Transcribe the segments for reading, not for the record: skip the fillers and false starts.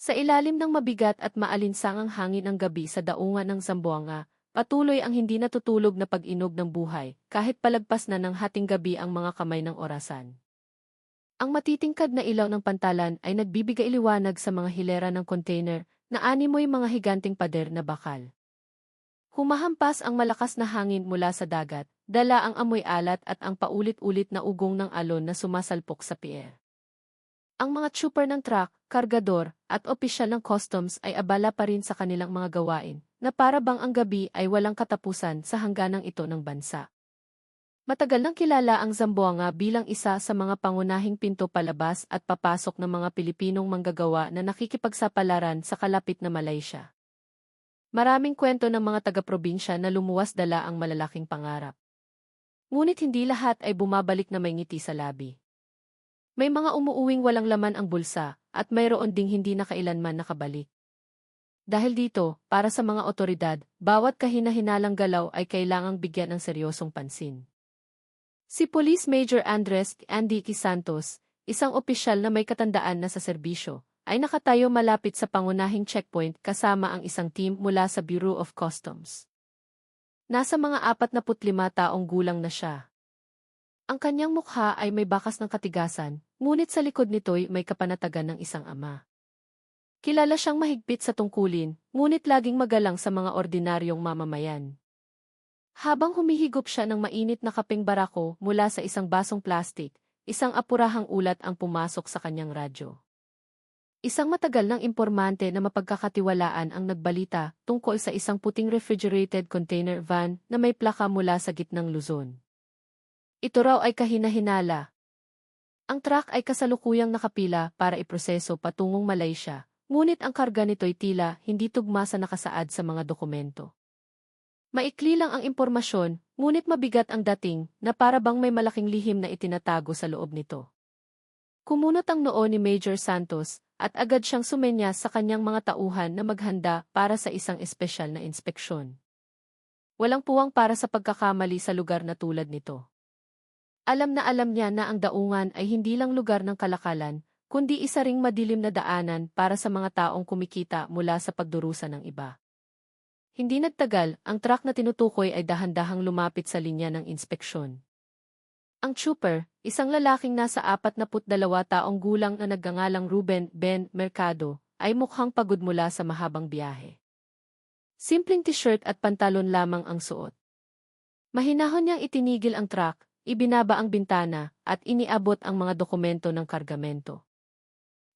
Sa ilalim ng mabigat at maalinsangang hangin ng gabi sa daungan ng Zamboanga, patuloy ang hindi natutulog na pag-inog ng buhay, kahit palagpas na ng hating gabi ang mga kamay ng orasan. Ang matitingkad na ilaw ng pantalan ay nagbibigay liwanag sa mga hilera ng container na animoy mga higanting pader na bakal. Humahampas ang malakas na hangin mula sa dagat, dala ang amoy alat at ang paulit-ulit na ugong ng alon na sumasalpok sa pier. Ang mga trooper ng truck, kargador, at opisyal ng customs ay abala pa rin sa kanilang mga gawain, na para bang ang gabi ay walang katapusan sa hangganang ito ng bansa. Matagal nang kilala ang Zamboanga bilang isa sa mga pangunahing pinto palabas at papasok ng mga Pilipinong manggagawa na nakikipagsapalaran sa kalapit na Malaysia. Maraming kwento ng mga taga-probinsya na lumuwas dala ang malalaking pangarap. Ngunit hindi lahat ay bumabalik na may ngiti sa labi. May mga umuuwing walang laman ang bulsa, at mayroon ding hindi na kailanman nakabalik. Dahil dito, para sa mga otoridad, bawat kahina-hinalang galaw ay kailangang bigyan ng seryosong pansin. Si Police Major Andres Andy Santos, isang opisyal na may katandaan na sa serbisyo, ay nakatayo malapit sa pangunahing checkpoint kasama ang isang team mula sa Bureau of Customs. Nasa mga 45 taong gulang na siya. Ang kanyang mukha ay may bakas ng katigasan, ngunit sa likod nito'y may kapanatagan ng isang ama. Kilala siyang mahigpit sa tungkulin, ngunit laging magalang sa mga ordinaryong mamamayan. Habang humihigop siya ng mainit na kapeng barako mula sa isang basong plastik, isang apurahang ulat ang pumasok sa kanyang radyo. Isang matagal ng impormante na mapagkakatiwalaan ang nagbalita tungkol sa isang puting refrigerated container van na may plaka mula sa gitnang Luzon. Ito raw ay kahina-hinala. Ang truck ay kasalukuyang nakapila para iproseso patungong Malaysia, ngunit ang karga nito'y tila hindi tugma sa nakasaad sa mga dokumento. Maikli lang ang impormasyon, ngunit mabigat ang dating na para bang may malaking lihim na itinatago sa loob nito. Kumunot ang noo ni Major Santos at agad siyang sumenyas sa kanyang mga tauhan na maghanda para sa isang espesyal na inspeksyon. Walang puwang para sa pagkakamali sa lugar na tulad nito. Alam niya na ang daungan ay hindi lang lugar ng kalakalan, kundi isa ring madilim na daanan para sa mga taong kumikita mula sa pagdurusa ng iba. Hindi nagtagal, ang truck na tinutukoy ay dahan-dahang lumapit sa linya ng inspeksyon. Ang trooper, isang lalaking nasa 42 taong gulang na nagngangalang Ruben Ben Mercado, ay mukhang pagod mula sa mahabang biyahe. Simpleng t-shirt at pantalon lamang ang suot. Mahinahon niyang itinigil ang truck, ibinaba ang bintana, at iniabot ang mga dokumento ng kargamento.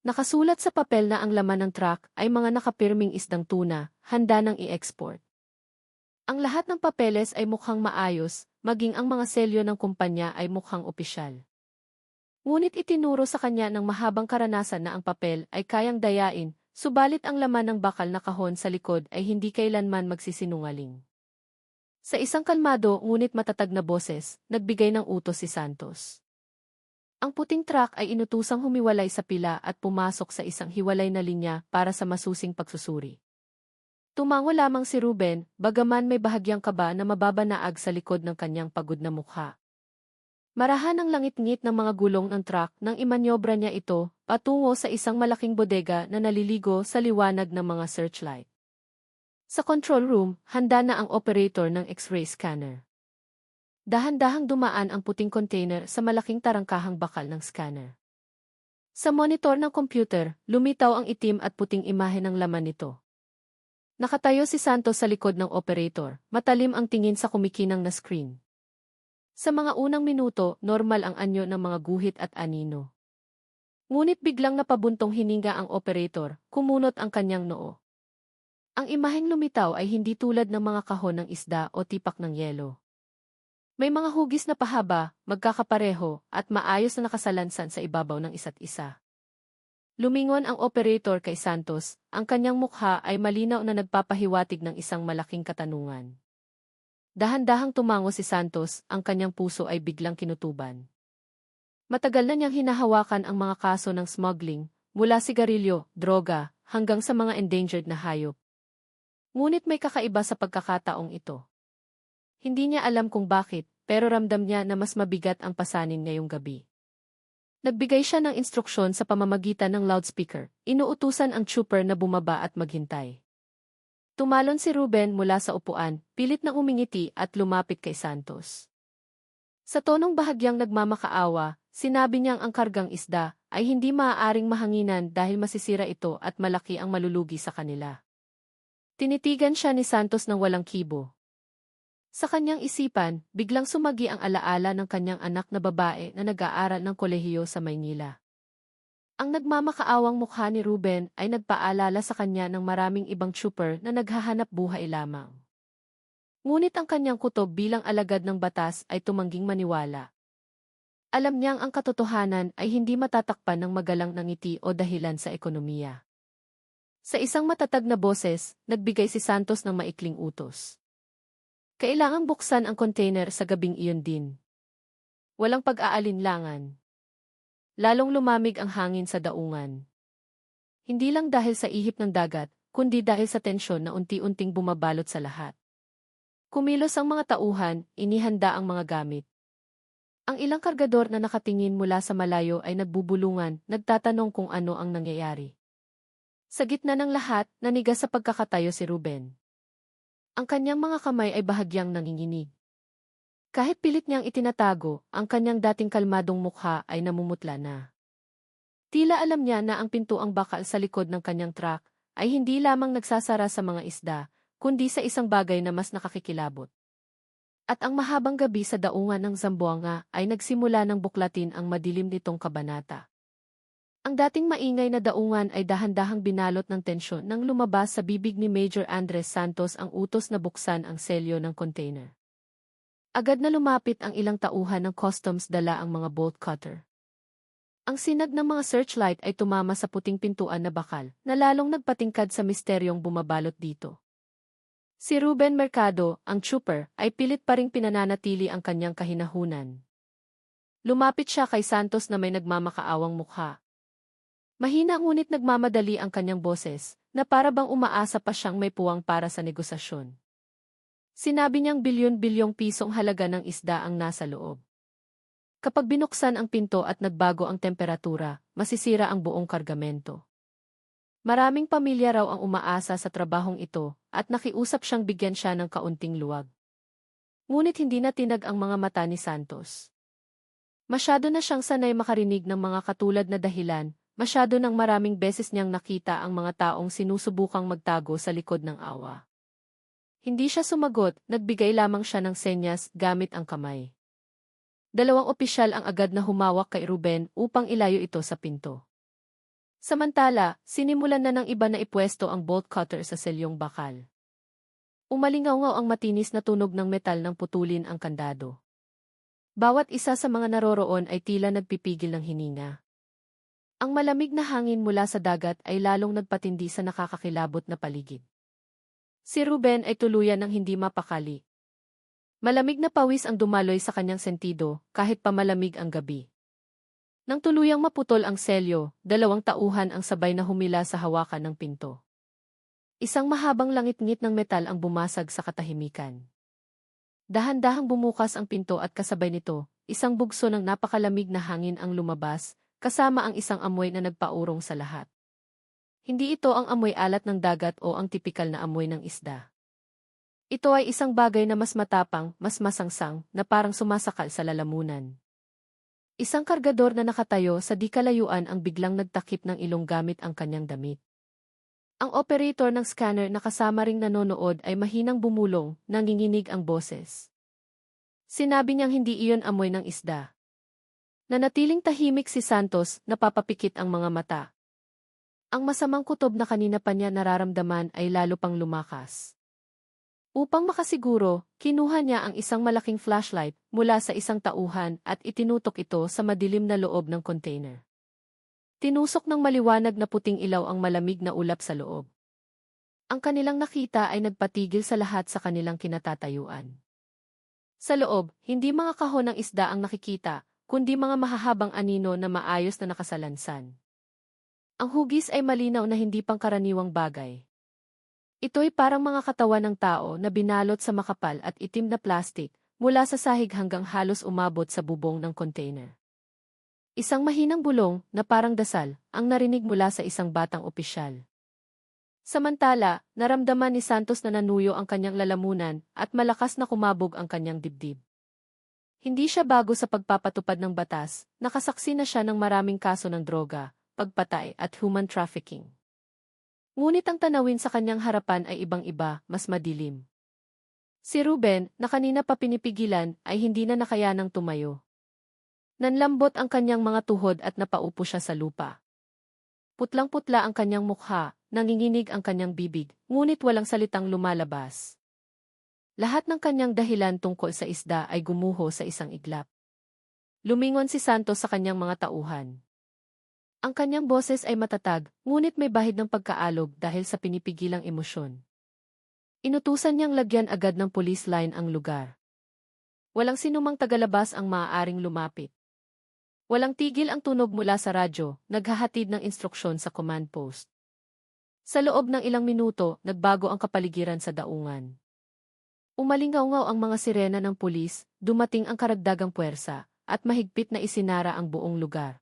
Nakasulat sa papel na ang laman ng truck ay mga nakapirming isdang tuna, handa nang i-export. Ang lahat ng papeles ay mukhang maayos, maging ang mga selyo ng kumpanya ay mukhang opisyal. Ngunit itinuro sa kanya ng mahabang karanasan na ang papel ay kayang dayain, subalit ang laman ng bakal na kahon sa likod ay hindi kailanman magsisinungaling. Sa isang kalmado ngunit matatag na boses, nagbigay ng utos si Santos. Ang puting truck ay inutusang humiwalay sa pila at pumasok sa isang hiwalay na linya para sa masusing pagsusuri. Tumango lamang si Ruben, bagaman may bahagyang kaba na mababanaag sa likod ng kanyang pagod na mukha. Marahan ang langit-ngit ng mga gulong ng truck nang imanyobra niya ito patungo sa isang malaking bodega na naliligo sa liwanag ng mga searchlight. Sa control room, handa na ang operator ng X-ray scanner. Dahan-dahang dumaan ang puting container sa malaking tarangkahang bakal ng scanner. Sa monitor ng computer, lumitaw ang itim at puting imahe ng laman nito. Nakatayo si Santos sa likod ng operator, matalim ang tingin sa kumikinang na screen. Sa mga unang minuto, normal ang anyo ng mga guhit at anino. Ngunit biglang napabuntong hininga ang operator, kumunot ang kanyang noo. Ang imaheng lumitaw ay hindi tulad ng mga kahon ng isda o tipak ng yelo. May mga hugis na pahaba, magkakapareho, at maayos na nakasalansan sa ibabaw ng isa't isa. Lumingon ang operator kay Santos, ang kanyang mukha ay malinaw na nagpapahiwatig ng isang malaking katanungan. Dahan-dahang tumango si Santos, ang kanyang puso ay biglang kinutuban. Matagal na niyang hinahawakan ang mga kaso ng smuggling, mula sigarilyo, droga, hanggang sa mga endangered na hayop. Ngunit may kakaiba sa pagkakataong ito. Hindi niya alam kung bakit, pero ramdam niya na mas mabigat ang pasanin ngayong gabi. Nagbigay siya ng instruksyon sa pamamagitan ng loudspeaker, inuutusan ang trooper na bumaba at maghintay. Tumalon si Ruben mula sa upuan, pilit na umingiti at lumapit kay Santos. Sa tonong bahagyang nagmamakaawa, sinabi niyang ang kargang isda ay hindi maaaring mahanginan dahil masisira ito at malaki ang malulugi sa kanila. Tinitigan siya ni Santos ng walang kibo. Sa kanyang isipan, biglang sumagi ang alaala ng kanyang anak na babae na nag-aaral ng kolehiyo sa Maynila. Ang nagmamakaawang mukha ni Ruben ay nagpaalala sa kanya ng maraming ibang trooper na naghahanap buhay lamang. Ngunit ang kanyang kutob bilang alagad ng batas ay tumangging maniwala. Alam niyang ang katotohanan ay hindi matatakpan ng magalang na ngiti o dahilan sa ekonomiya. Sa isang matatag na boses, nagbigay si Santos ng maikling utos. Kailangang buksan ang container sa gabing iyon din. Walang pag-aalinlangan. Lalong lumamig ang hangin sa daungan. Hindi lang dahil sa ihip ng dagat, kundi dahil sa tensyon na unti-unting bumabalot sa lahat. Kumilos ang mga tauhan, inihanda ang mga gamit. Ang ilang kargador na nakatingin mula sa malayo ay nagbubulungan, nagtatanong kung ano ang nangyayari. Sa gitna ng lahat, nanigas sa pagkakatayo si Ruben. Ang kanyang mga kamay ay bahagyang nanginginig. Kahit pilit niyang itinatago, ang kanyang dating kalmadong mukha ay namumutla na. Tila alam niya na ang pintuang bakal sa likod ng kanyang truck ay hindi lamang nagsasara sa mga isda, kundi sa isang bagay na mas nakakikilabot. At ang mahabang gabi sa daungan ng Zamboanga ay nagsimula ng buklatin ang madilim nitong kabanata. Ang dating maingay na daungan ay dahan-dahang binalot ng tensyon nang lumabas sa bibig ni Major Andres Santos ang utos na buksan ang selyo ng container. Agad na lumapit ang ilang tauhan ng customs dala ang mga bolt cutter. Ang sinag ng mga searchlight ay tumama sa puting pintuan na bakal, na lalong nagpatingkad sa misteryong bumabalot dito. Si Ruben Mercado, ang trooper, ay pilit pa ring pinananatili ang kanyang kahinahunan. Lumapit siya kay Santos na may nagmamakaawang mukha. Mahina ngunit nagmamadali ang kanyang boses, na para bang umaasa pa siyang may puwang para sa negosasyon. Sinabi niyang bilyon-bilyong pisong halaga ng isda ang nasa loob. Kapag binuksan ang pinto at nagbago ang temperatura, masisira ang buong kargamento. Maraming pamilya raw ang umaasa sa trabahong ito, at nakiusap siyang bigyan siya ng kaunting luwag. Ngunit hindi na tinag ang mga mata ni Santos. Masyado na siyang sanay makarinig ng mga katulad na dahilan, masyado nang maraming beses niyang nakita ang mga taong sinusubukang magtago sa likod ng awa. Hindi siya sumagot, nagbigay lamang siya ng senyas gamit ang kamay. Dalawang opisyal ang agad na humawak kay Ruben upang ilayo ito sa pinto. Samantala, sinimulan na ng iba na ipwesto ang bolt cutter sa selyong bakal. Umalingaw-ngaw ang matinis na tunog ng metal nang putulin ang kandado. Bawat isa sa mga naroroon ay tila nagpipigil ng hininga. Ang malamig na hangin mula sa dagat ay lalong nagpatindi sa nakakakilabot na paligid. Si Ruben ay tuluyan ng hindi mapakali. Malamig na pawis ang dumaloy sa kanyang sentido, kahit pa malamig ang gabi. Nang tuluyang maputol ang selyo, dalawang tauhan ang sabay na humila sa hawakan ng pinto. Isang mahabang langit-ngit ng metal ang bumasag sa katahimikan. Dahan-dahang bumukas ang pinto at kasabay nito, isang bugso ng napakalamig na hangin ang lumabas, kasama ang isang amoy na nagpaurong sa lahat. Hindi ito ang amoy alat ng dagat o ang tipikal na amoy ng isda. Ito ay isang bagay na mas matapang, mas masangsang, na parang sumasakal sa lalamunan. Isang kargador na nakatayo sa di kalayuan ang biglang nagtakip ng ilong gamit ang kanyang damit. Ang operator ng scanner na kasama ring nanonood ay mahinang bumulong, nanginginig ang boses. Sinabi niyang hindi iyon amoy ng isda. Nanatiling tahimik si Santos, napapapikit ang mga mata. Ang masamang kutob na kanina pa niya nararamdaman ay lalo pang lumakas. Upang makasiguro, kinuha niya ang isang malaking flashlight mula sa isang tauhan at itinutok ito sa madilim na loob ng container. Tinusok ng maliwanag na puting ilaw ang malamig na ulap sa loob. Ang kanilang nakita ay nagpatigil sa lahat sa kanilang kinatatayuan. Sa loob, hindi mga kahon ng isda ang nakikita, kundi mga mahahabang anino na maayos na nakasalansan. Ang hugis ay malinaw na hindi pangkaraniwang bagay. Ito'y parang mga katawan ng tao na binalot sa makapal at itim na plastik, mula sa sahig hanggang halos umabot sa bubong ng container. Isang mahinang bulong na parang dasal ang narinig mula sa isang batang opisyal. Samantala, naramdaman ni Santos na nanuyo ang kanyang lalamunan at malakas na kumabog ang kanyang dibdib. Hindi siya bago sa pagpapatupad ng batas, nakasaksi na siya ng maraming kaso ng droga, pagpatay at human trafficking. Ngunit ang tanawin sa kanyang harapan ay ibang-iba, mas madilim. Si Ruben, na kanina pa pinipigilan, ay hindi na nakayanang tumayo. Nanlambot ang kanyang mga tuhod at napaupo siya sa lupa. Putlang-putla ang kanyang mukha, nanginginig ang kanyang bibig, ngunit walang salitang lumalabas. Lahat ng kanyang dahilan tungkol sa isda ay gumuho sa isang iglap. Lumingon si Santos sa kanyang mga tauhan. Ang kanyang boses ay matatag, ngunit may bahid ng pagkaalog dahil sa pinipigilang emosyon. Inutusan niyang lagyan agad ng police line ang lugar. Walang sinumang tagalabas ang maaaring lumapit. Walang tigil ang tunog mula sa radyo, naghahatid ng instruksyon sa command post. Sa loob ng ilang minuto, nagbago ang kapaligiran sa daungan. Umalingaw-ngaw ang mga sirena ng pulis, dumating ang karagdagang puwersa, at mahigpit na isinara ang buong lugar.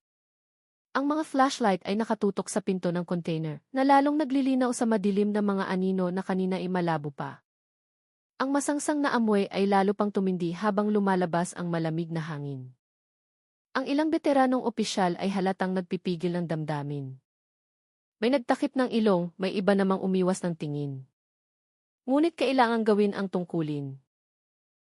Ang mga flashlight ay nakatutok sa pinto ng container, na lalong naglilinaw sa madilim na mga anino na kanina ay malabo pa. Ang masangsang na amoy ay lalo pang tumindi habang lumalabas ang malamig na hangin. Ang ilang veteranong opisyal ay halatang nagpipigil ng damdamin. May nagtakip ng ilong, may iba namang umiwas ng tingin. Ngunit kailangang gawin ang tungkulin.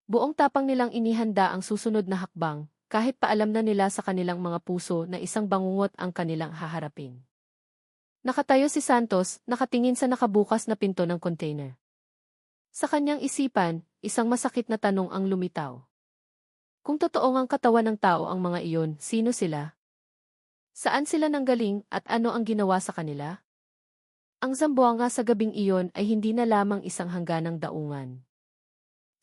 Buong tapang nilang inihanda ang susunod na hakbang, kahit paalam na nila sa kanilang mga puso na isang bangungot ang kanilang haharapin. Nakatayo si Santos, nakatingin sa nakabukas na pinto ng container. Sa kanyang isipan, isang masakit na tanong ang lumitaw. Kung totoo ngang katawan ng tao ang mga iyon, sino sila? Saan sila nanggaling at ano ang ginawa sa kanila? Ang Zamboanga sa gabing iyon ay hindi na lamang isang hangganang daungan.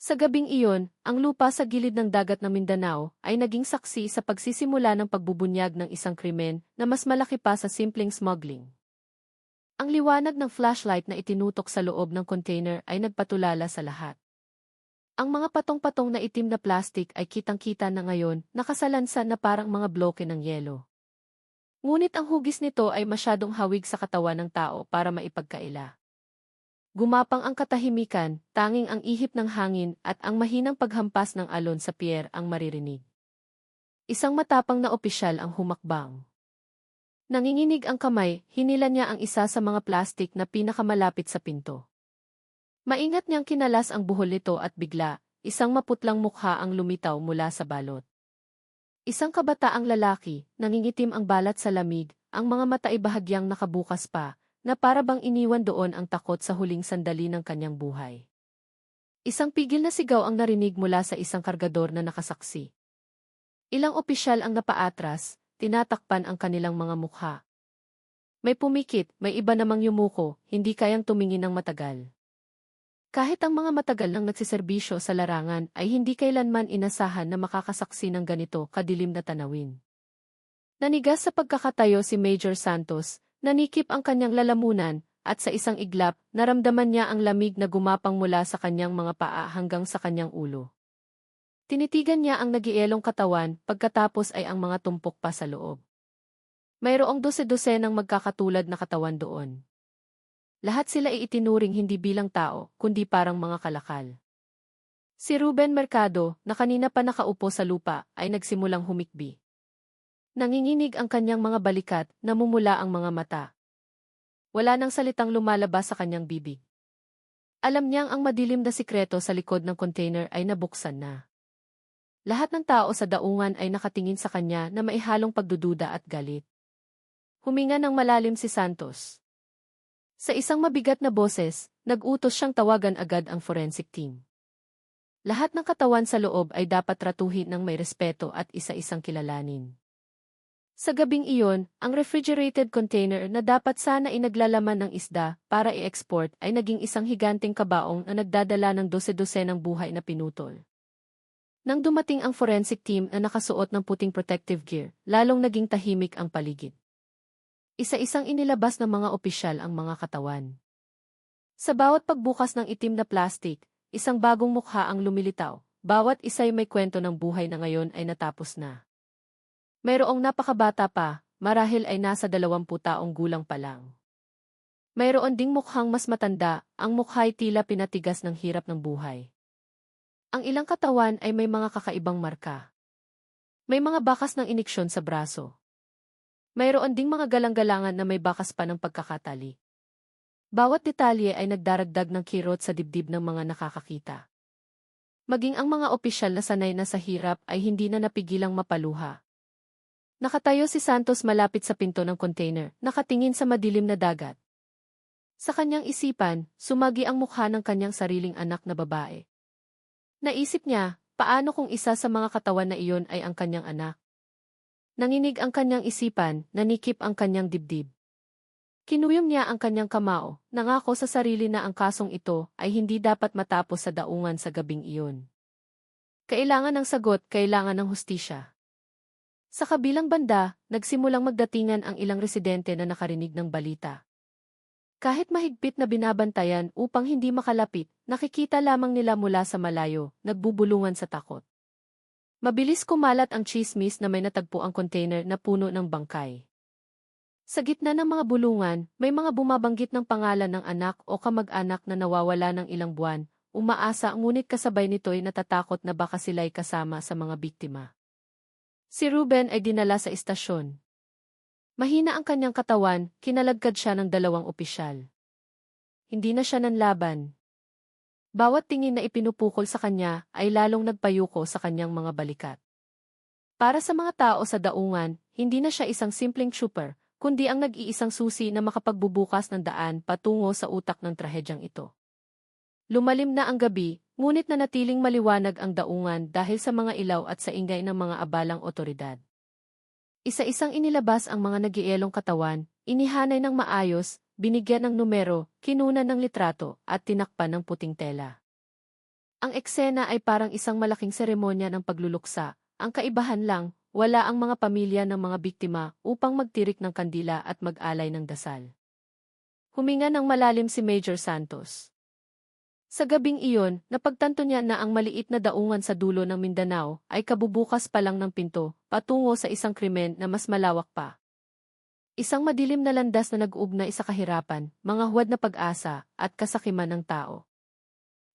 Sa gabing iyon, ang lupa sa gilid ng dagat ng Mindanao ay naging saksi sa pagsisimula ng pagbubunyag ng isang krimen na mas malaki pa sa simpleng smuggling. Ang liwanag ng flashlight na itinutok sa loob ng container ay nagpatulala sa lahat. Ang mga patong-patong na itim na plastik ay kitang-kita na ngayon, nakasalansan na parang mga bloke ng yelo. Ngunit ang hugis nito ay masyadong hawig sa katawan ng tao para maipagkaila. Gumapang ang katahimikan, tanging ang ihip ng hangin at ang mahinang paghampas ng alon sa pier ang maririnig. Isang matapang na opisyal ang humakbang. Nanginginig ang kamay, hinila niya ang isa sa mga plastik na pinakamalapit sa pinto. Maingat niyang kinalas ang buhol nito at bigla, isang maputlang mukha ang lumitaw mula sa balot. Isang kabataang lalaki, nangingitim ang balat sa lamig, ang mga mata ay bahagyang nakabukas pa, na para bang iniwan doon ang takot sa huling sandali ng kanyang buhay. Isang pigil na sigaw ang narinig mula sa isang kargador na nakasaksi. Ilang opisyal ang napaatras, tinatakpan ang kanilang mga mukha. May pumikit, may iba namang yumuko, hindi kayang tumingin ng matagal. Kahit ang mga matagal nang nagsiserbisyo sa larangan ay hindi kailanman inasahan na makakasaksi ng ganito kadilim na tanawin. Nanigas sa pagkakatayo si Major Santos, nanikip ang kanyang lalamunan, at sa isang iglap, naramdaman niya ang lamig na gumapang mula sa kanyang mga paa hanggang sa kanyang ulo. Tinitigan niya ang nagielong katawan, pagkatapos ay ang mga tumpok pa sa loob. Mayroong dose-dosenang magkakatulad na katawan doon. Lahat sila ay itinuring hindi bilang tao, kundi parang mga kalakal. Si Ruben Mercado, na kanina pa nakaupo sa lupa, ay nagsimulang humikbi. Nanginginig ang kanyang mga balikat, namumula ang mga mata. Wala nang salitang lumalabas sa kanyang bibig. Alam niyang ang madilim na sikreto sa likod ng container ay nabuksan na. Lahat ng tao sa daungan ay nakatingin sa kanya na maihalong pagdududa at galit. Huminga ng malalim si Santos. Sa isang mabigat na boses, nag-utos siyang tawagan agad ang forensic team. Lahat ng katawan sa loob ay dapat tratuhin ng may respeto at isa-isang kilalanin. Sa gabing iyon, ang refrigerated container na dapat sana inaglalaman ng isda para i-export ay naging isang higanting kabaong na nagdadala ng dose-dosenang buhay na pinutol. Nang dumating ang forensic team na nakasuot ng puting protective gear, lalong naging tahimik ang paligid. Isa-isang inilabas ng mga opisyal ang mga katawan. Sa bawat pagbukas ng itim na plastik, isang bagong mukha ang lumilitaw, bawat isa'y may kwento ng buhay na ngayon ay natapos na. Mayroong napakabata pa, marahil ay nasa 20 taong gulang pa lang. Mayroon ding mukhang mas matanda, ang mukha'y tila pinatigas ng hirap ng buhay. Ang ilang katawan ay may mga kakaibang marka. May mga bakas ng iniksyon sa braso. Mayroon ding mga galang-galangan na may bakas pa ng pagkakatali. Bawat detalye ay nagdaragdag ng kirot sa dibdib ng mga nakakakita. Maging ang mga opisyal na sanay na sa hirap ay hindi na napigilang mapaluha. Nakatayo si Santos malapit sa pinto ng container, nakatingin sa madilim na dagat. Sa kanyang isipan, sumagi ang mukha ng kanyang sariling anak na babae. Naisip niya, paano kung isa sa mga katawan na iyon ay ang kanyang anak? Nanginig ang kanyang isipan, nanikip ang kanyang dibdib. Kinuyom niya ang kanyang kamao, nangako sa sarili na ang kasong ito ay hindi dapat matapos sa daungan sa gabing iyon. Kailangan ng sagot, kailangan ng hustisya. Sa kabilang banda, nagsimulang magdatingan ang ilang residente na nakarinig ng balita. Kahit mahigpit na binabantayan upang hindi makalapit, nakikita lamang nila mula sa malayo, nagbubulungan sa takot. Mabilis kumalat ang tsismis na may natagpo ang container na puno ng bangkay. Sa gitna ng mga bulungan, may mga bumabanggit ng pangalan ng anak o kamag-anak na nawawala ng ilang buwan, umaasa ngunit kasabay nito'y natatakot na baka sila'y kasama sa mga biktima. Si Ruben ay dinala sa istasyon. Mahina ang kanyang katawan, kinalagkad siya ng 2 opisyal. Hindi na siya nanlaban. Bawat tingin na ipinupukol sa kanya ay lalong nagpayuko sa kanyang mga balikat. Para sa mga tao sa daungan, hindi na siya isang simpleng trooper, kundi ang nag-iisang susi na makapagbubukas ng daan patungo sa utak ng trahedyang ito. Lumalim na ang gabi, ngunit nanatiling maliwanag ang daungan dahil sa mga ilaw at sa ingay ng mga abalang otoridad. Isa-isang inilabas ang mga nagielong katawan, inihanay ng maayos, binigyan ng numero, kinunan ng litrato, at tinakpan ng puting tela. Ang eksena ay parang isang malaking seremonya ng pagluluksa. Ang kaibahan lang, wala ang mga pamilya ng mga biktima upang magtirik ng kandila at mag-alay ng dasal. Huminga ng malalim si Major Santos. Sa gabing iyon, napagtanto niya na ang maliit na daungan sa dulo ng Mindanao ay kabubukas pa lang ng pinto, patungo sa isang krimen na mas malawak pa. Isang madilim na landas na nag-uugnay sa kahirapan, mga huwad na pag-asa, at kasakiman ng tao.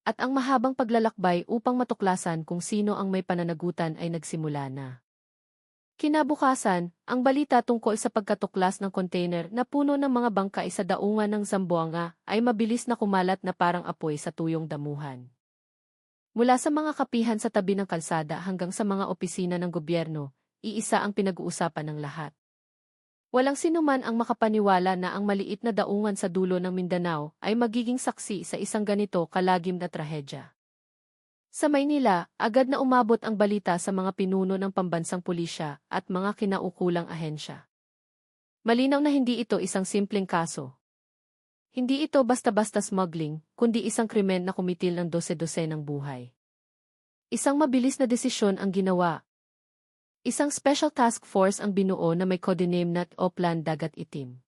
At ang mahabang paglalakbay upang matuklasan kung sino ang may pananagutan ay nagsimula na. Kinabukasan, ang balita tungkol sa pagkatuklas ng container na puno ng mga bangkay sa daungan ng Zamboanga ay mabilis na kumalat na parang apoy sa tuyong damuhan. Mula sa mga kapihan sa tabi ng kalsada hanggang sa mga opisina ng gobyerno, iisa ang pinag-uusapan ng lahat. Walang sinuman ang makapaniwala na ang maliit na daungan sa dulo ng Mindanao ay magiging saksi sa isang ganito kalagim na trahedya. Sa Maynila, agad na umabot ang balita sa mga pinuno ng pambansang pulisya at mga kinaukulang ahensya. Malinaw na hindi ito isang simpleng kaso. Hindi ito basta-basta smuggling, kundi isang krimen na kumitil ng 12 ng buhay. Isang mabilis na desisyon ang ginawa. Isang special task force ang binuo na may codename na Oplan Dagat Itim.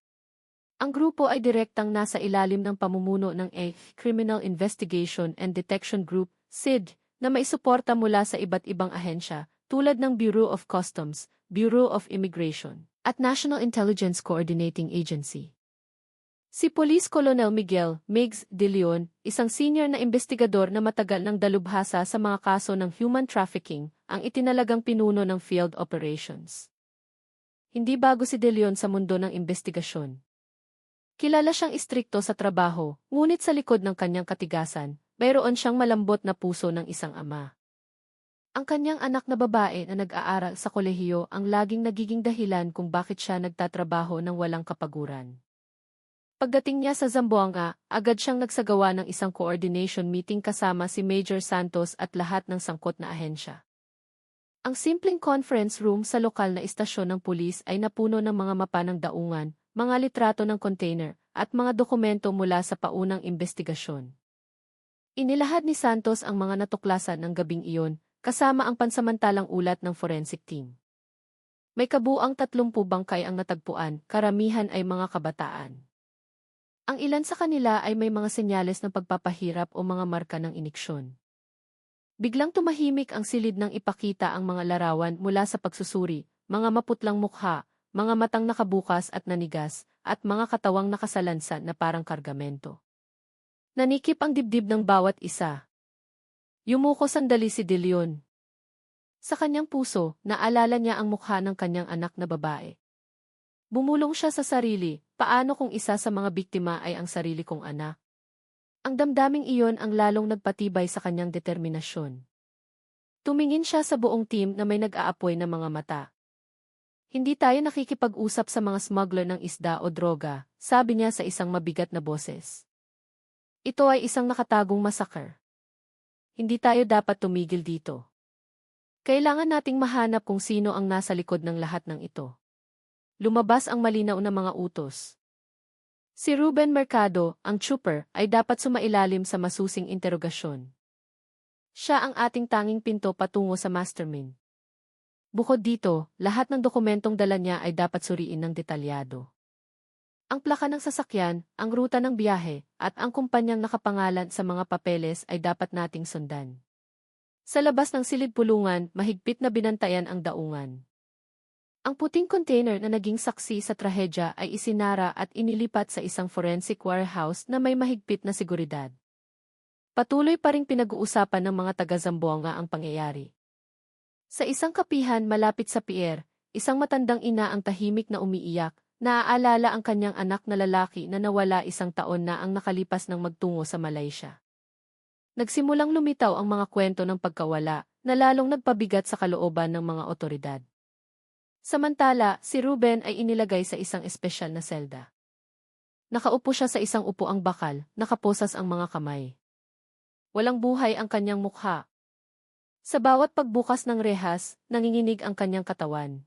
Ang grupo ay direktang nasa ilalim ng pamumuno ng Criminal Investigation and Detection Group, SID, na may suporta mula sa iba't ibang ahensya tulad ng Bureau of Customs, Bureau of Immigration, at National Intelligence Coordinating Agency. Si Police Colonel Miguel Migs De Leon, isang senior na investigador na matagal ng dalubhasa sa mga kaso ng human trafficking, ang itinalagang pinuno ng field operations. Hindi bago si De Leon sa mundo ng investigasyon. Kilala siyang istrikto sa trabaho, ngunit sa likod ng kanyang katigasan, mayroon siyang malambot na puso ng isang ama. Ang kanyang anak na babae na nag-aaral sa kolehiyo ang laging nagiging dahilan kung bakit siya nagtatrabaho ng walang kapaguran. Pagdating niya sa Zamboanga, agad siyang nagsagawa ng isang coordination meeting kasama si Major Santos at lahat ng sangkot na ahensya. Ang simpleng conference room sa lokal na istasyon ng pulis ay napuno ng mga mapa ng daungan, mga litrato ng container, at mga dokumento mula sa paunang investigasyon. Inilahad ni Santos ang mga natuklasan ng gabing iyon, kasama ang pansamantalang ulat ng forensic team. May kabuang 30 bangkay ang natagpuan, karamihan ay mga kabataan. Ang ilan sa kanila ay may mga senyales ng pagpapahirap o mga marka ng iniksyon. Biglang tumahimik ang silid nang ipakita ang mga larawan mula sa pagsusuri, mga maputlang mukha, mga matang nakabukas at nanigas, at mga katawang nakasalansan na parang kargamento. Nanikip ang dibdib ng bawat isa. Yumuko sandali si De Leon. Sa kanyang puso, naalala niya ang mukha ng kanyang anak na babae. Bumulong siya sa sarili, paano kung isa sa mga biktima ay ang sarili kong anak? Ang damdaming iyon ang lalong nagpatibay sa kanyang determinasyon. Tumingin siya sa buong team na may nag-aapoy na mga mata. Hindi tayo nakikipag-usap sa mga smuggler ng isda o droga, sabi niya sa isang mabigat na boses. Ito ay isang nakatagong massacre. Hindi tayo dapat tumigil dito. Kailangan nating mahanap kung sino ang nasa likod ng lahat ng ito. Lumabas ang malinaw na mga utos. Si Ruben Mercado, ang trooper, ay dapat sumailalim sa masusing interogasyon. Siya ang ating tanging pinto patungo sa mastermind. Bukod dito, lahat ng dokumentong dala niya ay dapat suriin ng detalyado. Ang plaka ng sasakyan, ang ruta ng biyahe, at ang kumpanyang nakapangalan sa mga papeles ay dapat nating sundan. Sa labas ng silid-pulungan, mahigpit na binantayan ang daungan. Ang puting container na naging saksi sa trahedya ay isinara at inilipat sa isang forensic warehouse na may mahigpit na seguridad. Patuloy pa ring pinag-uusapan ng mga taga-Zamboanga ang pangyayari. Sa isang kapihan malapit sa pier, isang matandang ina ang tahimik na umiiyak, naaalala ang kanyang anak na lalaki na nawala 1 taon na ang nakalipas ng magtungo sa Malaysia. Nagsimulang lumitaw ang mga kwento ng pagkawala na lalong nagpabigat sa kalooban ng mga otoridad. Samantala, si Ruben ay inilagay sa isang espesyal na selda. Nakaupo siya sa isang upuang bakal, nakaposas ang mga kamay. Walang buhay ang kanyang mukha. Sa bawat pagbukas ng rehas, nanginginig ang kanyang katawan.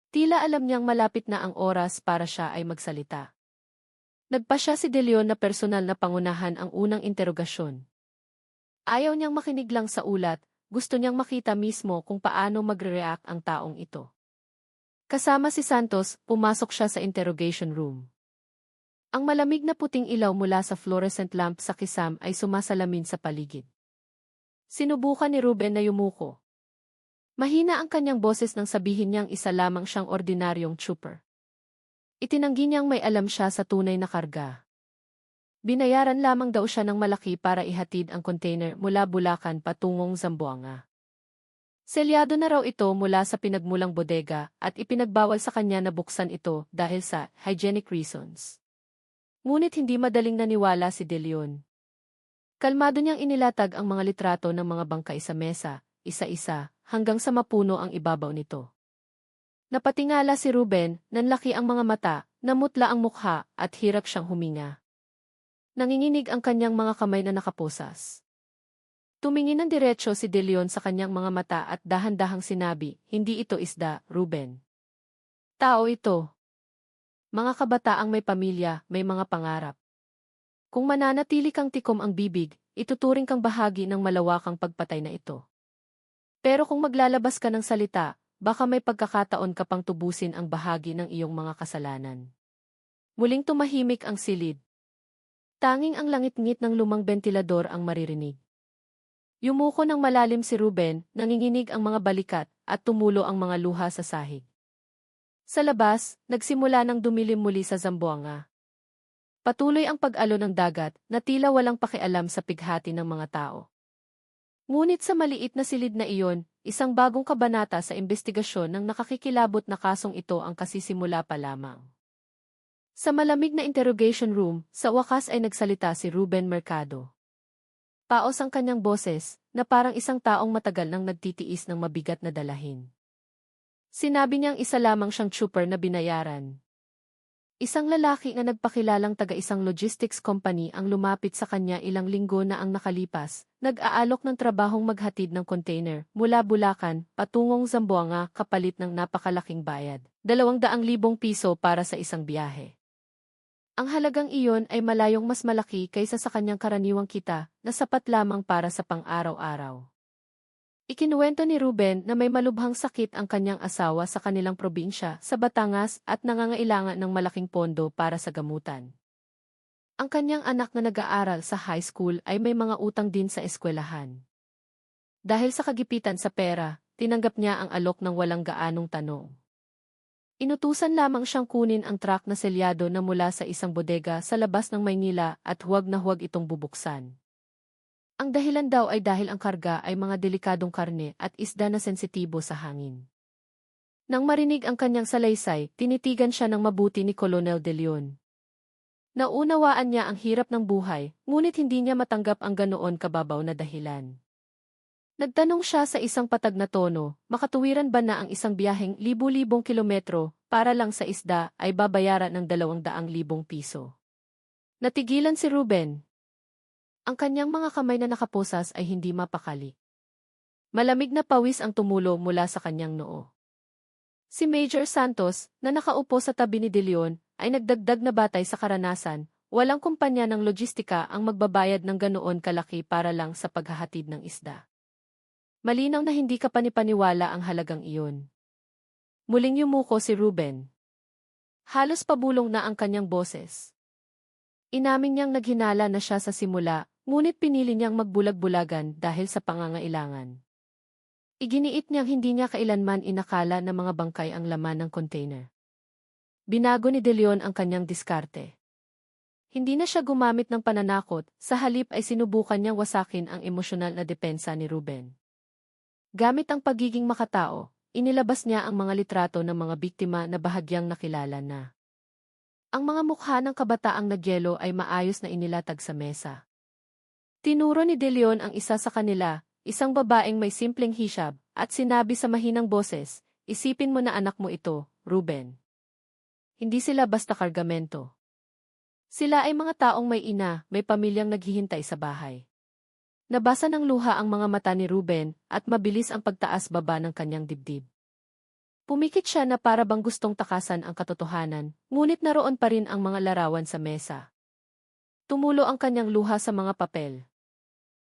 Tila alam niyang malapit na ang oras para siya ay magsalita. Nagpasya si De Leon na personal na pangunahan ang unang interogasyon. Ayaw niyang makinig lang sa ulat, gusto niyang makita mismo kung paano magre-react ang taong ito. Kasama si Santos, pumasok siya sa interrogation room. Ang malamig na puting ilaw mula sa fluorescent lamp sa kisam ay sumasalamin sa paligid. Sinubukan ni Ruben na yumuko. Mahina ang kanyang boses nang sabihin niyang isa lamang siyang ordinaryong trooper. Itinanggi niyang may alam siya sa tunay na karga. Binayaran lamang daw siya ng malaki para ihatid ang container mula Bulacan patungong Zamboanga. Selyado na raw ito mula sa pinagmulang bodega at ipinagbawal sa kanya na buksan ito dahil sa hygienic reasons. Ngunit hindi madaling naniwala si De Leon. Kalmado niyang inilatag ang mga litrato ng mga bangkay sa mesa, isa-isa, hanggang sa mapuno ang ibabaw nito. Napatingala si Ruben, nanlaki ang mga mata, namutla ang mukha, at hirap siyang huminga. Nanginginig ang kanyang mga kamay na nakaposas. Tumingin ng diretsyo si De Leon sa kanyang mga mata at dahan-dahang sinabi, hindi ito isda, Ruben. Tao ito. Mga kabataang may pamilya, may mga pangarap. Kung mananatili kang tikom ang bibig, ituturing kang bahagi ng malawakang pagpatay na ito. Pero kung maglalabas ka ng salita, baka may pagkakataon ka pang tubusin ang bahagi ng iyong mga kasalanan. Muling tumahimik ang silid. Tanging ang langit-ngit ng lumang bentilador ang maririnig. Yumuko ng malalim si Ruben, nanginginig ang mga balikat, at tumulo ang mga luha sa sahig. Sa labas, nagsimula ng dumilim muli sa Zamboanga. Patuloy ang pag-alo ng dagat, na tila walang pakialam sa pighati ng mga tao. Ngunit sa maliit na silid na iyon, isang bagong kabanata sa investigasyon ng nakakikilabot na kasong ito ang kasisimula pa lamang. Sa malamig na interrogation room, sa wakas ay nagsalita si Ruben Mercado. Paos ang kanyang boses, na parang isang taong matagal nang nagtitiis ng mabigat na dalahin. Sinabi niyang isa lamang siyang trooper na binayaran. Isang lalaki na nagpakilalang taga-isang logistics company ang lumapit sa kanya ilang linggo na ang nakalipas, nag-aalok ng trabahong maghatid ng container mula Bulacan patungong Zamboanga kapalit ng napakalaking bayad, 200,000 piso para sa isang biyahe. Ang halagang iyon ay malayong mas malaki kaysa sa kanyang karaniwang kita na sapat lamang para sa pang-araw-araw. Ikinuwento ni Ruben na may malubhang sakit ang kanyang asawa sa kanilang probinsya sa Batangas at nangangailangan ng malaking pondo para sa gamutan. Ang kanyang anak na nag-aaral sa high school ay may mga utang din sa eskwelahan. Dahil sa kagipitan sa pera, tinanggap niya ang alok ng walang gaanong tanong. Inutusan lamang siyang kunin ang truck na selyado na mula sa isang bodega sa labas ng Maynila at huwag na huwag itong bubuksan. Ang dahilan daw ay dahil ang karga ay mga delikadong karne at isda na sensitibo sa hangin. Nang marinig ang kanyang salaysay, tinitigan siya ng mabuti ni Colonel De Leon. Naunawaan niya ang hirap ng buhay, ngunit hindi niya matanggap ang ganoon kababaw na dahilan. Nagtanong siya sa isang patag na tono, makatuwiran ba na ang isang biyaheng libu-libong kilometro para lang sa isda ay babayaran ng 200,000 piso. Natigilan si Ruben. Ang kanyang mga kamay na nakaposas ay hindi mapakali. Malamig na pawis ang tumulo mula sa kanyang noo. Si Major Santos, na nakaupo sa tabi ni De Leon, ay nagdagdag na batay sa karanasan, walang kumpanya ng logistika ang magbabayad ng ganoon kalaki para lang sa paghahatid ng isda. Malinaw na hindi ka panipaniwala ang halagang iyon. Muling yumuko si Ruben. Halos pabulong na ang kanyang boses. Inamin niyang naghinala na siya sa simula, ngunit pinili niyang magbulag-bulagan dahil sa pangangailangan. Iginiit niyang hindi niya kailanman inakala na mga bangkay ang laman ng container. Binago ni De Leon ang kanyang diskarte. Hindi na siya gumamit ng pananakot, sa halip ay sinubukan niyang wasakin ang emosyonal na depensa ni Ruben. Gamit ang pagiging makatao, inilabas niya ang mga litrato ng mga biktima na bahagyang nakilala na. Ang mga mukha ng kabataang nagyelo ay maayos na inilatag sa mesa. Tinuro ni De Leon ang isa sa kanila, isang babaeng may simpleng hijab, at sinabi sa mahinang boses, "Isipin mo na anak mo ito, Ruben. Hindi sila basta kargamento. Sila ay mga taong may ina, may pamilyang naghihintay sa bahay." Nabasa ng luha ang mga mata ni Ruben at mabilis ang pagtaas-baba ng kanyang dibdib. Pumikit siya na para bang gustong takasan ang katotohanan, ngunit naroon pa rin ang mga larawan sa mesa. Tumulo ang kanyang luha sa mga papel.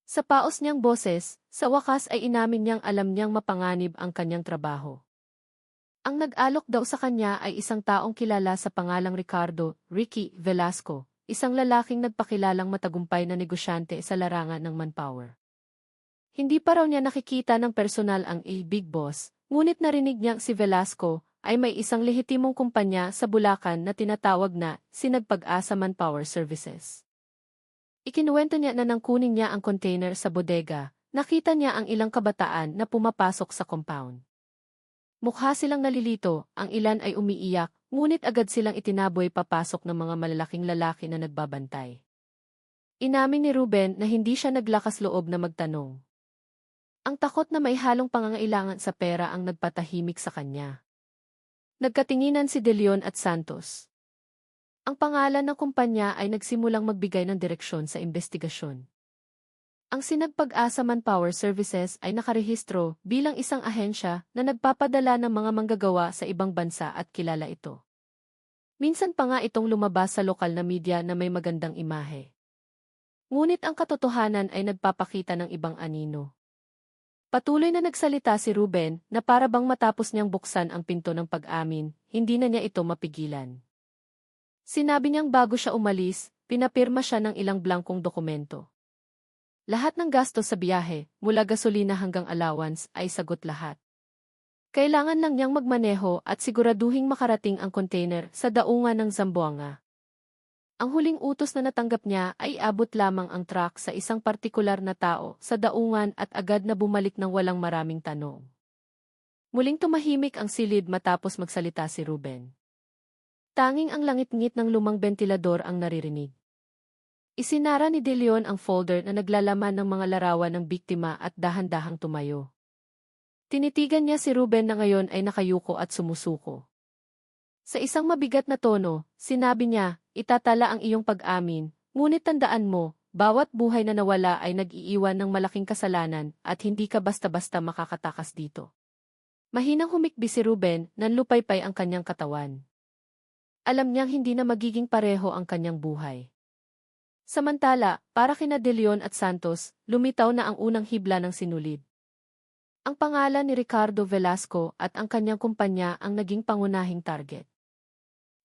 Sa paos niyang boses, sa wakas ay inamin niyang alam niyang mapanganib ang kanyang trabaho. Ang nag-alok daw sa kanya ay isang taong kilala sa pangalang Ricky Velasco, isang lalaking nagpakilalang matagumpay na negosyante sa larangan ng manpower. Hindi pa raw niya nakikita ng personal ang Big Boss, ngunit narinig niyang si Velasco ay may isang lehitimong kumpanya sa Bulacan na tinatawag na Sinagpag-asa Manpower Services. Ikinuwento niya na nang kunin niya ang container sa bodega, nakita niya ang ilang kabataan na pumapasok sa compound. Mukha silang nalilito, ang ilan ay umiiyak, ngunit agad silang itinaboy papasok ng mga malalaking lalaki na nagbabantay. Inamin ni Ruben na hindi siya naglakas loob na magtanong. Ang takot na may halong pangangailangan sa pera ang nagpatahimik sa kanya. Nagkatinginan si De Leon at Santos. Ang pangalan ng kumpanya ay nagsimulang magbigay ng direksyon sa investigasyon. Ang Sinagpag-asa Manpower Services ay nakarehistro bilang isang ahensya na nagpapadala ng mga manggagawa sa ibang bansa at kilala ito. Minsan pa nga itong lumabas sa lokal na media na may magandang imahe. Ngunit ang katotohanan ay nagpapakita ng ibang anino. Patuloy na nagsalita si Ruben na para bang matapos niyang buksan ang pinto ng pag-amin, hindi na niya ito mapigilan. Sinabi niyang bago siya umalis, pinapirma siya ng ilang blankong dokumento. Lahat ng gastos sa biyahe, mula gasolina hanggang allowance, ay sagot lahat. Kailangan lang niyang magmaneho at siguraduhing makarating ang container sa daungan ng Zamboanga. Ang huling utos na natanggap niya ay abot lamang ang truck sa isang partikular na tao sa daungan at agad na bumalik ng walang maraming tanong. Muling tumahimik ang silid matapos magsalita si Ruben. Tanging ang langit-ngit ng lumang bentilador ang naririnig. Isinara ni De Leon ang folder na naglalaman ng mga larawan ng biktima at dahan-dahang tumayo. Tinitigan niya si Ruben na ngayon ay nakayuko at sumusuko. Sa isang mabigat na tono, sinabi niya, "Itatala ang iyong pag-amin, ngunit tandaan mo, bawat buhay na nawala ay nag-iiwan ng malaking kasalanan at hindi ka basta-basta makakatakas dito." Mahinang humikbi si Ruben, nanlupaypay ang kanyang katawan. Alam niyang hindi na magiging pareho ang kanyang buhay. Samantala, para kina De Leon at Santos, lumitaw na ang unang hibla ng sinulid. Ang pangalan ni Ricardo Velasco at ang kanyang kumpanya ang naging pangunahing target.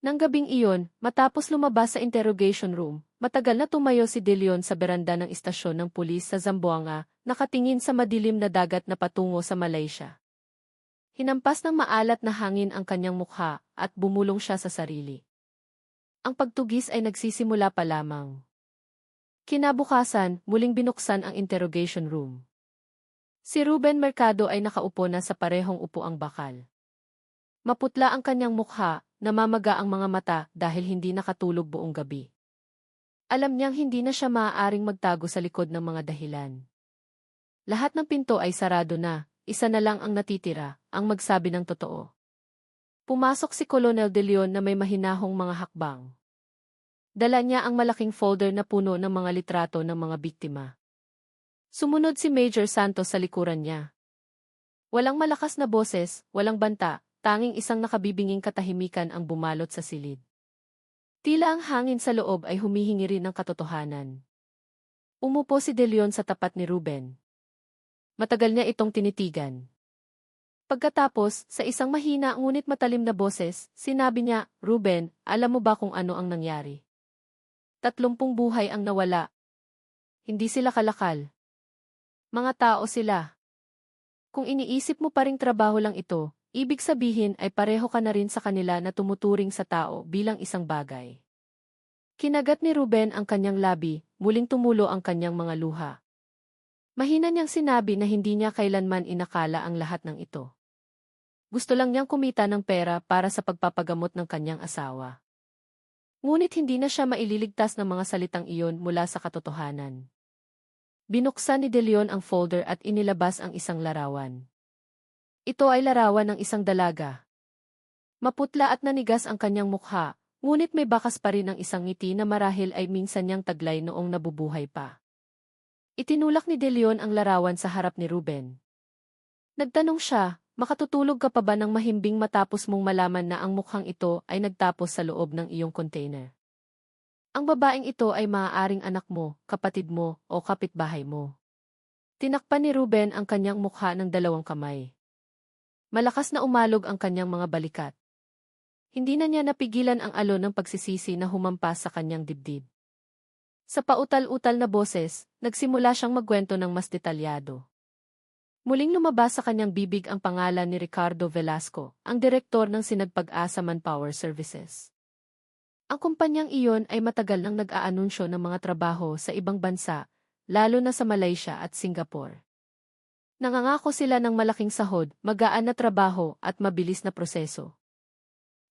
Nang gabing iyon, matapos lumabas sa interrogation room, matagal na tumayo si De Leon sa beranda ng istasyon ng pulis sa Zamboanga, nakatingin sa madilim na dagat na patungo sa Malaysia. Hinampas ng maalat na hangin ang kanyang mukha at bumulong siya sa sarili. Ang pagtugis ay nagsisimula pa lamang. Kinabukasan, muling binuksan ang interrogation room. Si Ruben Mercado ay nakaupo na sa parehong upuang bakal. Maputla ang kanyang mukha, namamaga ang mga mata dahil hindi nakatulog buong gabi. Alam niyang hindi na siya maaaring magtago sa likod ng mga dahilan. Lahat ng pinto ay sarado na, isa na lang ang natitira, ang magsabi ng totoo. Pumasok si Colonel De Leon na may mahinahong mga hakbang. Dala niya ang malaking folder na puno ng mga litrato ng mga biktima. Sumunod si Major Santos sa likuran niya. Walang malakas na boses, walang banta, tanging isang nakabibinging katahimikan ang bumalot sa silid. Tila ang hangin sa loob ay humihingi rin ng katotohanan. Umupo si De Leon sa tapat ni Ruben. Matagal niya itong tinitigan. Pagkatapos, sa isang mahina ngunit matalim na boses, sinabi niya, "Ruben, alam mo ba kung ano ang nangyari? 30 buhay ang nawala. Hindi sila kalakal. Mga tao sila. Kung iniisip mo pa ring trabaho lang ito, ibig sabihin ay pareho ka na rin sa kanila na tumuturing sa tao bilang isang bagay." Kinagat ni Ruben ang kanyang labi, muling tumulo ang kanyang mga luha. Mahina niyang sinabi na hindi niya kailanman inakala ang lahat ng ito. Gusto lang niyang kumita ng pera para sa pagpapagamot ng kanyang asawa. Ngunit hindi na siya maililigtas ng mga salitang iyon mula sa katotohanan. Binuksan ni De Leon ang folder at inilabas ang isang larawan. Ito ay larawan ng isang dalaga. Maputla at nanigas ang kanyang mukha, ngunit may bakas pa rin ang isang ngiti na marahil ay minsan niyang taglay noong nabubuhay pa. Itinulak ni De Leon ang larawan sa harap ni Ruben. Nagtanong siya, "Makatutulog ka pa ba ng mahimbing matapos mong malaman na ang mukhang ito ay nagtapos sa loob ng iyong container? Ang babaeng ito ay maaaring anak mo, kapatid mo, o kapitbahay mo." Tinakpan ni Ruben ang kanyang mukha ng 2 kamay. Malakas na umalog ang kanyang mga balikat. Hindi na niya napigilan ang alon ng pagsisisi na humampas sa kanyang dibdib. Sa pautal-utal na boses, nagsimula siyang magkwento ng mas detalyado. Muling lumabas sa kanyang bibig ang pangalan ni Ricardo Velasco, ang direktor ng Sinagpag-asa Manpower Services. Ang kumpanyang iyon ay matagal nang nag-aanunsyo ng mga trabaho sa ibang bansa, lalo na sa Malaysia at Singapore. Nangangako sila ng malaking sahod, magaan na trabaho at mabilis na proseso.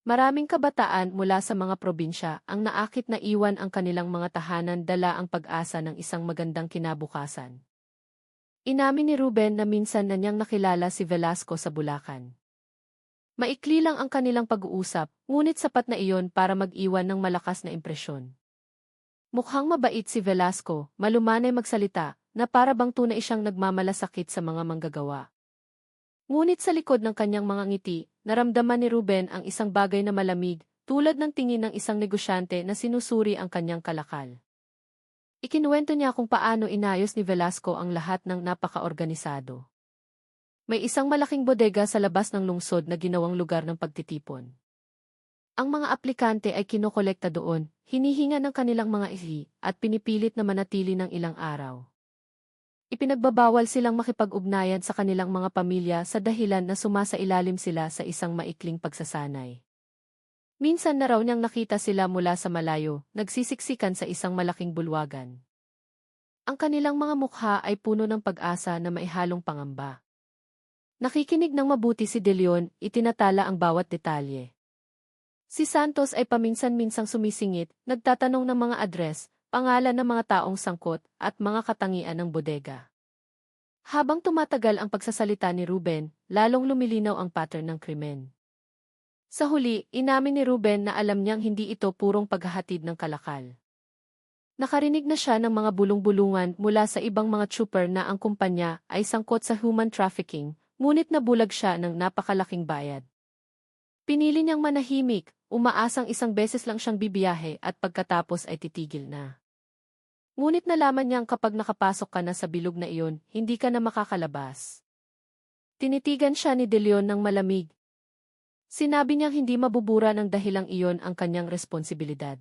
Maraming kabataan mula sa mga probinsya ang naakit na iwan ang kanilang mga tahanan dala ang pag-asa ng isang magandang kinabukasan. Inamin ni Ruben na minsan na niyang nakilala si Velasco sa Bulacan. Maikli lang ang kanilang pag-uusap, ngunit sapat na iyon para mag-iwan ng malakas na impresyon. Mukhang mabait si Velasco, malumanay magsalita, na para bang tunay siyang nagmamalasakit sa mga manggagawa. Ngunit sa likod ng kanyang mga ngiti, naramdaman ni Ruben ang isang bagay na malamig, tulad ng tingin ng isang negosyante na sinusuri ang kanyang kalakal. Ikinuwento niya kung paano inayos ni Velasco ang lahat ng napaka-organisado. May isang malaking bodega sa labas ng lungsod na ginawang lugar ng pagtitipon. Ang mga aplikante ay kinokolekta doon, hinihinga ng kanilang mga ihi, at pinipilit na manatili ng ilang araw. Ipinagbabawal silang makipag-ugnayan sa kanilang mga pamilya sa dahilan na sumasailalim sila sa isang maikling pagsasanay. Minsan na raw niyang nakita sila mula sa malayo, nagsisiksikan sa isang malaking bulwagan. Ang kanilang mga mukha ay puno ng pag-asa na maihalong pangamba. Nakikinig ng mabuti si De Leon, itinatala ang bawat detalye. Si Santos ay paminsan-minsang sumisingit, nagtatanong ng mga address, pangalan ng mga taong sangkot, at mga katangian ng bodega. Habang tumatagal ang pagsasalita ni Ruben, lalong lumilinaw ang pattern ng krimen. Sa huli, inamin ni Ruben na alam niyang hindi ito purong paghahatid ng kalakal. Nakarinig na siya ng mga bulong-bulungan mula sa ibang mga trooper na ang kumpanya ay sangkot sa human trafficking, ngunit nabulag siya ng napakalaking bayad. Pinili niyang manahimik, umaasang isang beses lang siyang bibiyahe at pagkatapos ay titigil na. Ngunit nalaman niyang kapag nakapasok ka na sa bilog na iyon, hindi ka na makakalabas. Tinitigan siya ni De Leon ng malamig. Sinabi niyang hindi mabubura ng dahilang iyon ang kanyang responsibilidad.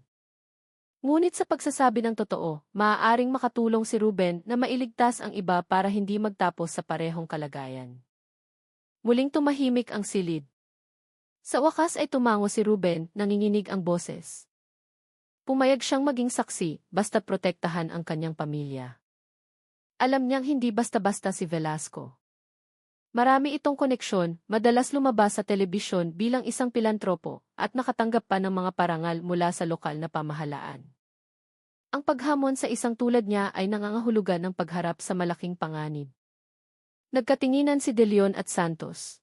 Ngunit sa pagsasabi ng totoo, maaaring makatulong si Ruben na mailigtas ang iba para hindi magtapos sa parehong kalagayan. Muling tumahimik ang silid. Sa wakas ay tumango si Ruben, nanginginig ang boses. Pumayag siyang maging saksi, basta protektahan ang kanyang pamilya. Alam niyang hindi basta-basta si Velasco. Marami itong koneksyon, madalas lumabas sa telebisyon bilang isang pilantropo, at nakatanggap pa ng mga parangal mula sa lokal na pamahalaan. Ang paghamon sa isang tulad niya ay nangangahulugan ng pagharap sa malaking panganib. Nagkatinginan si De Leon at Santos.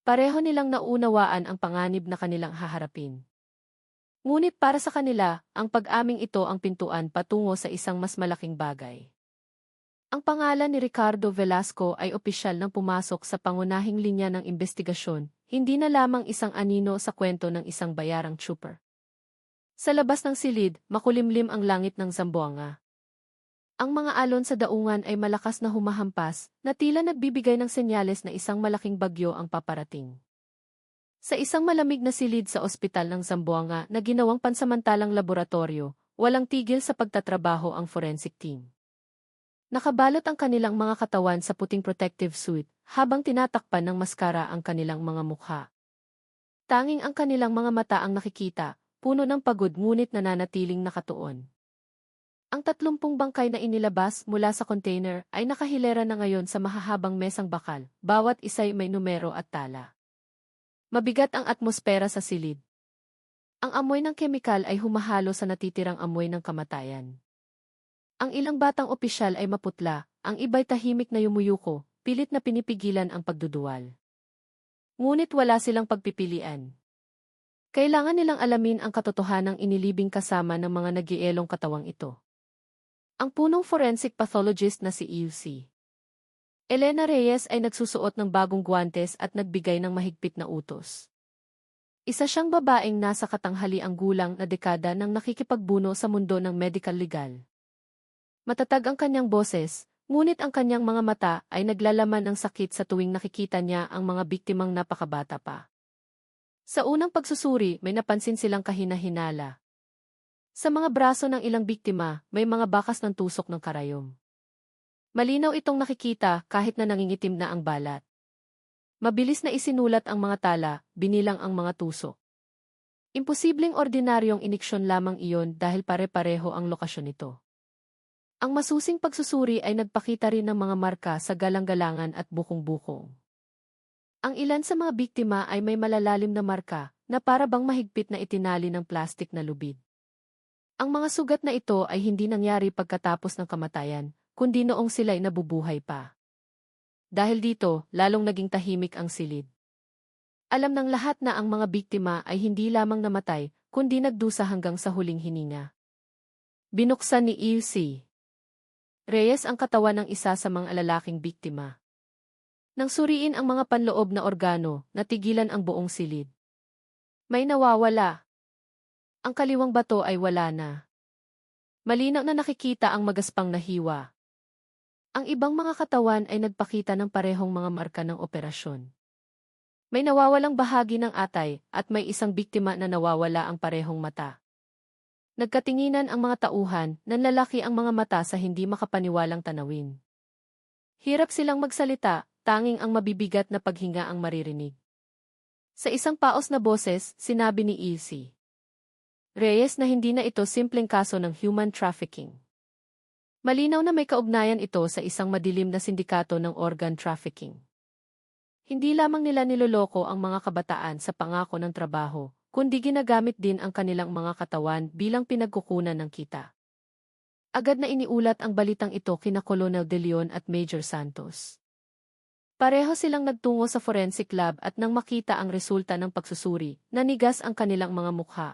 Pareho nilang naunawaan ang panganib na kanilang haharapin. Ngunit para sa kanila, ang pag-aming ito ang pintuan patungo sa isang mas malaking bagay. Ang pangalan ni Ricardo Velasco ay opisyal nang pumasok sa pangunahing linya ng investigasyon, hindi na lamang isang anino sa kwento ng isang bayarang trooper. Sa labas ng silid, makulimlim ang langit ng Zamboanga. Ang mga alon sa daungan ay malakas na humahampas, na tila nagbibigay ng senyales na isang malaking bagyo ang paparating. Sa isang malamig na silid sa ospital ng Zamboanga na ginawang pansamantalang laboratorio, walang tigil sa pagtatrabaho ang forensic team. Nakabalot ang kanilang mga katawan sa puting protective suit, habang tinatakpan ng maskara ang kanilang mga mukha. Tanging ang kanilang mga mata ang nakikita, puno ng pagod ngunit nananatiling nakatuon. Ang 30 bangkay na inilabas mula sa container ay nakahilera na ngayon sa mahahabang mesang bakal, bawat isa'y may numero at tala. Mabigat ang atmosfera sa silid. Ang amoy ng kemikal ay humahalo sa natitirang amoy ng kamatayan. Ang ilang batang opisyal ay maputla, ang iba'y tahimik na yumuyuko, pilit na pinipigilan ang pagduduwal. Ngunit wala silang pagpipilian. Kailangan nilang alamin ang katotohanang inilibing kasama ng mga nagielong katawang ito. Ang punong forensic pathologist na si EUC. Elena Reyes ay nagsusuot ng bagong guwantes at nagbigay ng mahigpit na utos. Isa siyang babaeng nasa katanghaliang gulang na dekada nang nakikipagbuno sa mundo ng medical legal. Matatag ang kanyang boses, ngunit ang kanyang mga mata ay naglalaman ng sakit sa tuwing nakikita niya ang mga biktimang napakabata pa. Sa unang pagsusuri, may napansin silang kahina-hinala. Sa mga braso ng ilang biktima, may mga bakas ng tusok ng karayom. Malinaw itong nakikita kahit na nangingitim na ang balat. Mabilis na isinulat ang mga tala, binilang ang mga tusok. Imposibleng ordinaryong iniksyon lamang iyon dahil pare-pareho ang lokasyon nito. Ang masusing pagsusuri ay nagpakita rin ng mga marka sa galang-galangan at bukong-bukong. Ang ilan sa mga biktima ay may malalalim na marka na para bang mahigpit na itinali ng plastik na lubid. Ang mga sugat na ito ay hindi nangyari pagkatapos ng kamatayan, kundi noong sila'y nabubuhay pa. Dahil dito, lalong naging tahimik ang silid. Alam ng lahat na ang mga biktima ay hindi lamang namatay, kundi nagdusa hanggang sa huling hininga. Binuksan ni EUC Reyes ang katawan ng isa sa mga lalaking biktima. Nang suriin ang mga panloob na organo, natigilan ang buong silid. May nawawala. Ang kaliwang bato ay wala na. Malinaw na nakikita ang magaspang na hiwa. Ang ibang mga katawan ay nagpakita ng parehong mga marka ng operasyon. May nawawalang bahagi ng atay at may isang biktima na nawawala ang parehong mata. Nagkatinginan ang mga tauhan, nanlalaki ang mga mata sa hindi makapaniwalang tanawin. Hirap silang magsalita, tanging ang mabibigat na paghinga ang maririnig. Sa isang paos na boses, sinabi ni EUC Reyes na hindi na ito simpleng kaso ng human trafficking. Malinaw na may kaugnayan ito sa isang madilim na sindikato ng organ trafficking. Hindi lamang nila niloloko ang mga kabataan sa pangako ng trabaho, kundi ginagamit din ang kanilang mga katawan bilang pinagkukunan ng kita. Agad na iniulat ang balitang ito kina Colonel De Leon at Major Santos. Pareho silang nagtungo sa forensic lab at nang makita ang resulta ng pagsusuri, nanigas ang kanilang mga mukha.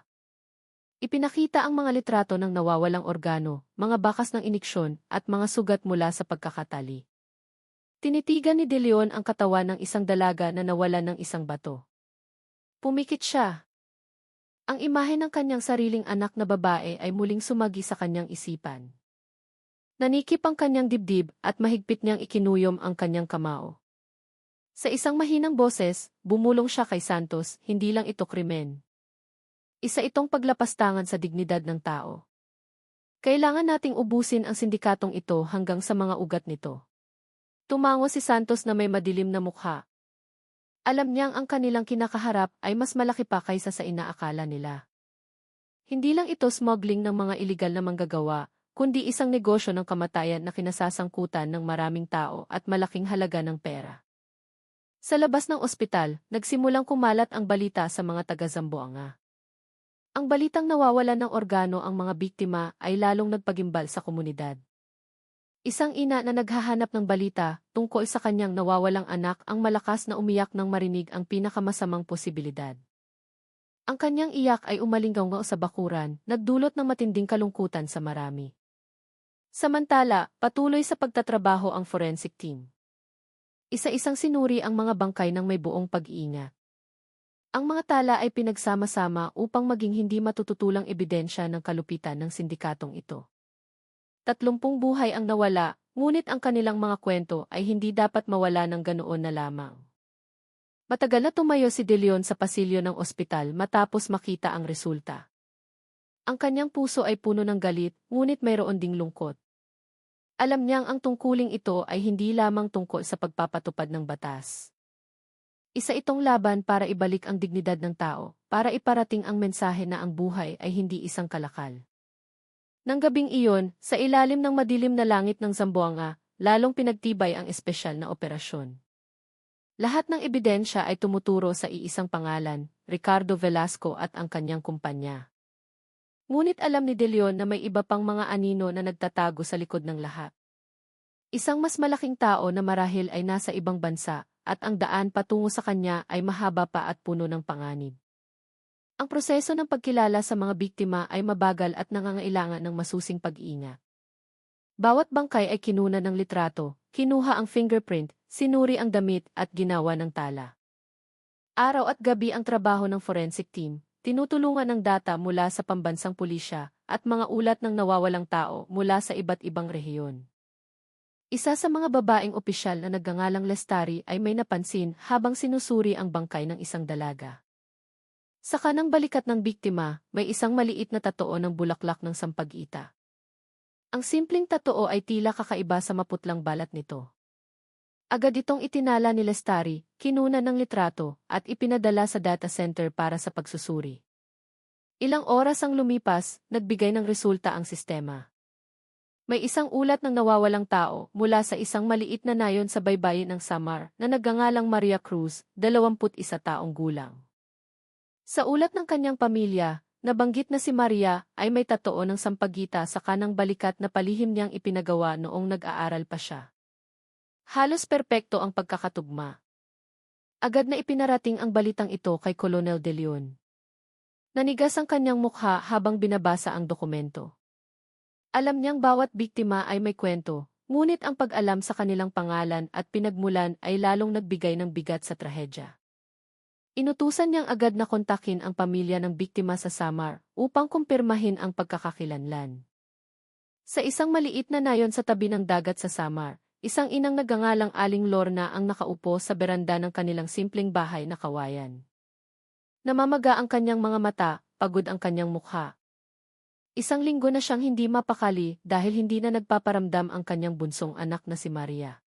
Ipinakita ang mga litrato ng nawawalang organo, mga bakas ng iniksyon, at mga sugat mula sa pagkakatali. Tinitigan ni De Leon ang katawan ng isang dalaga na nawalan ng isang bato. Pumikit siya. Ang imahe ng kanyang sariling anak na babae ay muling sumagi sa kanyang isipan. Nanikip ang kanyang dibdib at mahigpit niyang ikinuyom ang kanyang kamao. Sa isang mahinang boses, bumulong siya kay Santos, hindi lang ito krimen. Isa itong paglapastangan sa dignidad ng tao. Kailangan nating ubusin ang sindikatong ito hanggang sa mga ugat nito. Tumango si Santos na may madilim na mukha. Alam niyang ang kanilang kinakaharap ay mas malaki pa kaysa sa inaakala nila. Hindi lang ito smuggling ng mga iligal na manggagawa, kundi isang negosyo ng kamatayan na kinasasangkutan ng maraming tao at malaking halaga ng pera. Sa labas ng ospital, nagsimulang kumalat ang balita sa mga taga-Zamboanga. Ang balitang nawawalan ng organo ang mga biktima ay lalong nagpagimbal sa komunidad. Isang ina na naghahanap ng balita tungkol sa kanyang nawawalang anak ang malakas na umiyak nang marinig ang pinakamasamang posibilidad. Ang kanyang iyak ay umalinggaw sa bakuran, nagdulot ng matinding kalungkutan sa marami. Samantala, patuloy sa pagtatrabaho ang forensic team. Isa-isang sinuri ang mga bangkay ng may buong pag-iingat. Ang mga tala ay pinagsama-sama upang maging hindi matututulang ebidensya ng kalupitan ng sindikatong ito. 30 buhay ang nawala, ngunit ang kanilang mga kwento ay hindi dapat mawala ng ganoon na lamang. Matagal na tumayo si De Leon sa pasilyo ng ospital matapos makita ang resulta. Ang kanyang puso ay puno ng galit, ngunit mayroon ding lungkot. Alam niyang ang tungkuling ito ay hindi lamang tungkol sa pagpapatupad ng batas. Isa itong laban para ibalik ang dignidad ng tao, para iparating ang mensahe na ang buhay ay hindi isang kalakal. Nang gabing iyon, sa ilalim ng madilim na langit ng Zamboanga, lalong pinagtibay ang espesyal na operasyon. Lahat ng ebidensya ay tumuturo sa iisang pangalan, Ricardo Velasco at ang kanyang kumpanya. Ngunit alam ni De Leon na may iba pang mga anino na nagtatago sa likod ng lahat. Isang mas malaking tao na marahil ay nasa ibang bansa, at ang daan patungo sa kanya ay mahaba pa at puno ng panganib. Ang proseso ng pagkilala sa mga biktima ay mabagal at nangangailangan ng masusing pag-iingat. Bawat bangkay ay kinuna ng litrato, kinuha ang fingerprint, sinuri ang damit at ginawa ng tala. Araw at gabi ang trabaho ng forensic team, tinutulungan ng data mula sa pambansang pulisya at mga ulat ng nawawalang tao mula sa iba't ibang rehiyon. Isa sa mga babaeng opisyal na nagngangalang Lestari ay may napansin habang sinusuri ang bangkay ng isang dalaga. Sa kanang balikat ng biktima, may isang maliit na tatoo ng bulaklak ng sampag-ita. Ang simpleng tatoo ay tila kakaiba sa maputlang balat nito. Agad itong itinala ni Lestari, kinuna ng litrato, at ipinadala sa data center para sa pagsusuri. Ilang oras ang lumipas, nagbigay ng resulta ang sistema. May isang ulat ng nawawalang tao mula sa isang maliit na nayon sa baybayin ng Samar na nagngangalang Maria Cruz, 21 taong gulang. Sa ulat ng kanyang pamilya, nabanggit na si Maria ay may tatoo ng sampagita sa kanang balikat na palihim niyang ipinagawa noong nag-aaral pa siya. Halos perpekto ang pagkakatugma. Agad na ipinarating ang balitang ito kay Colonel De Leon. Nanigas ang kanyang mukha habang binabasa ang dokumento. Alam niyang bawat biktima ay may kwento, ngunit ang pag-alam sa kanilang pangalan at pinagmulan ay lalong nagbigay ng bigat sa trahedya. Inutusan niyang agad na kontakin ang pamilya ng biktima sa Samar upang kumpirmahin ang pagkakakilanlan. Sa isang maliit na nayon sa tabi ng dagat sa Samar, isang inang nagngangalang Aling Lorna ang nakaupo sa beranda ng kanilang simpleng bahay na kawayan. Namamaga ang kanyang mga mata, pagod ang kanyang mukha. Isang linggo na siyang hindi mapakali dahil hindi na nagpaparamdam ang kanyang bunsong anak na si Maria.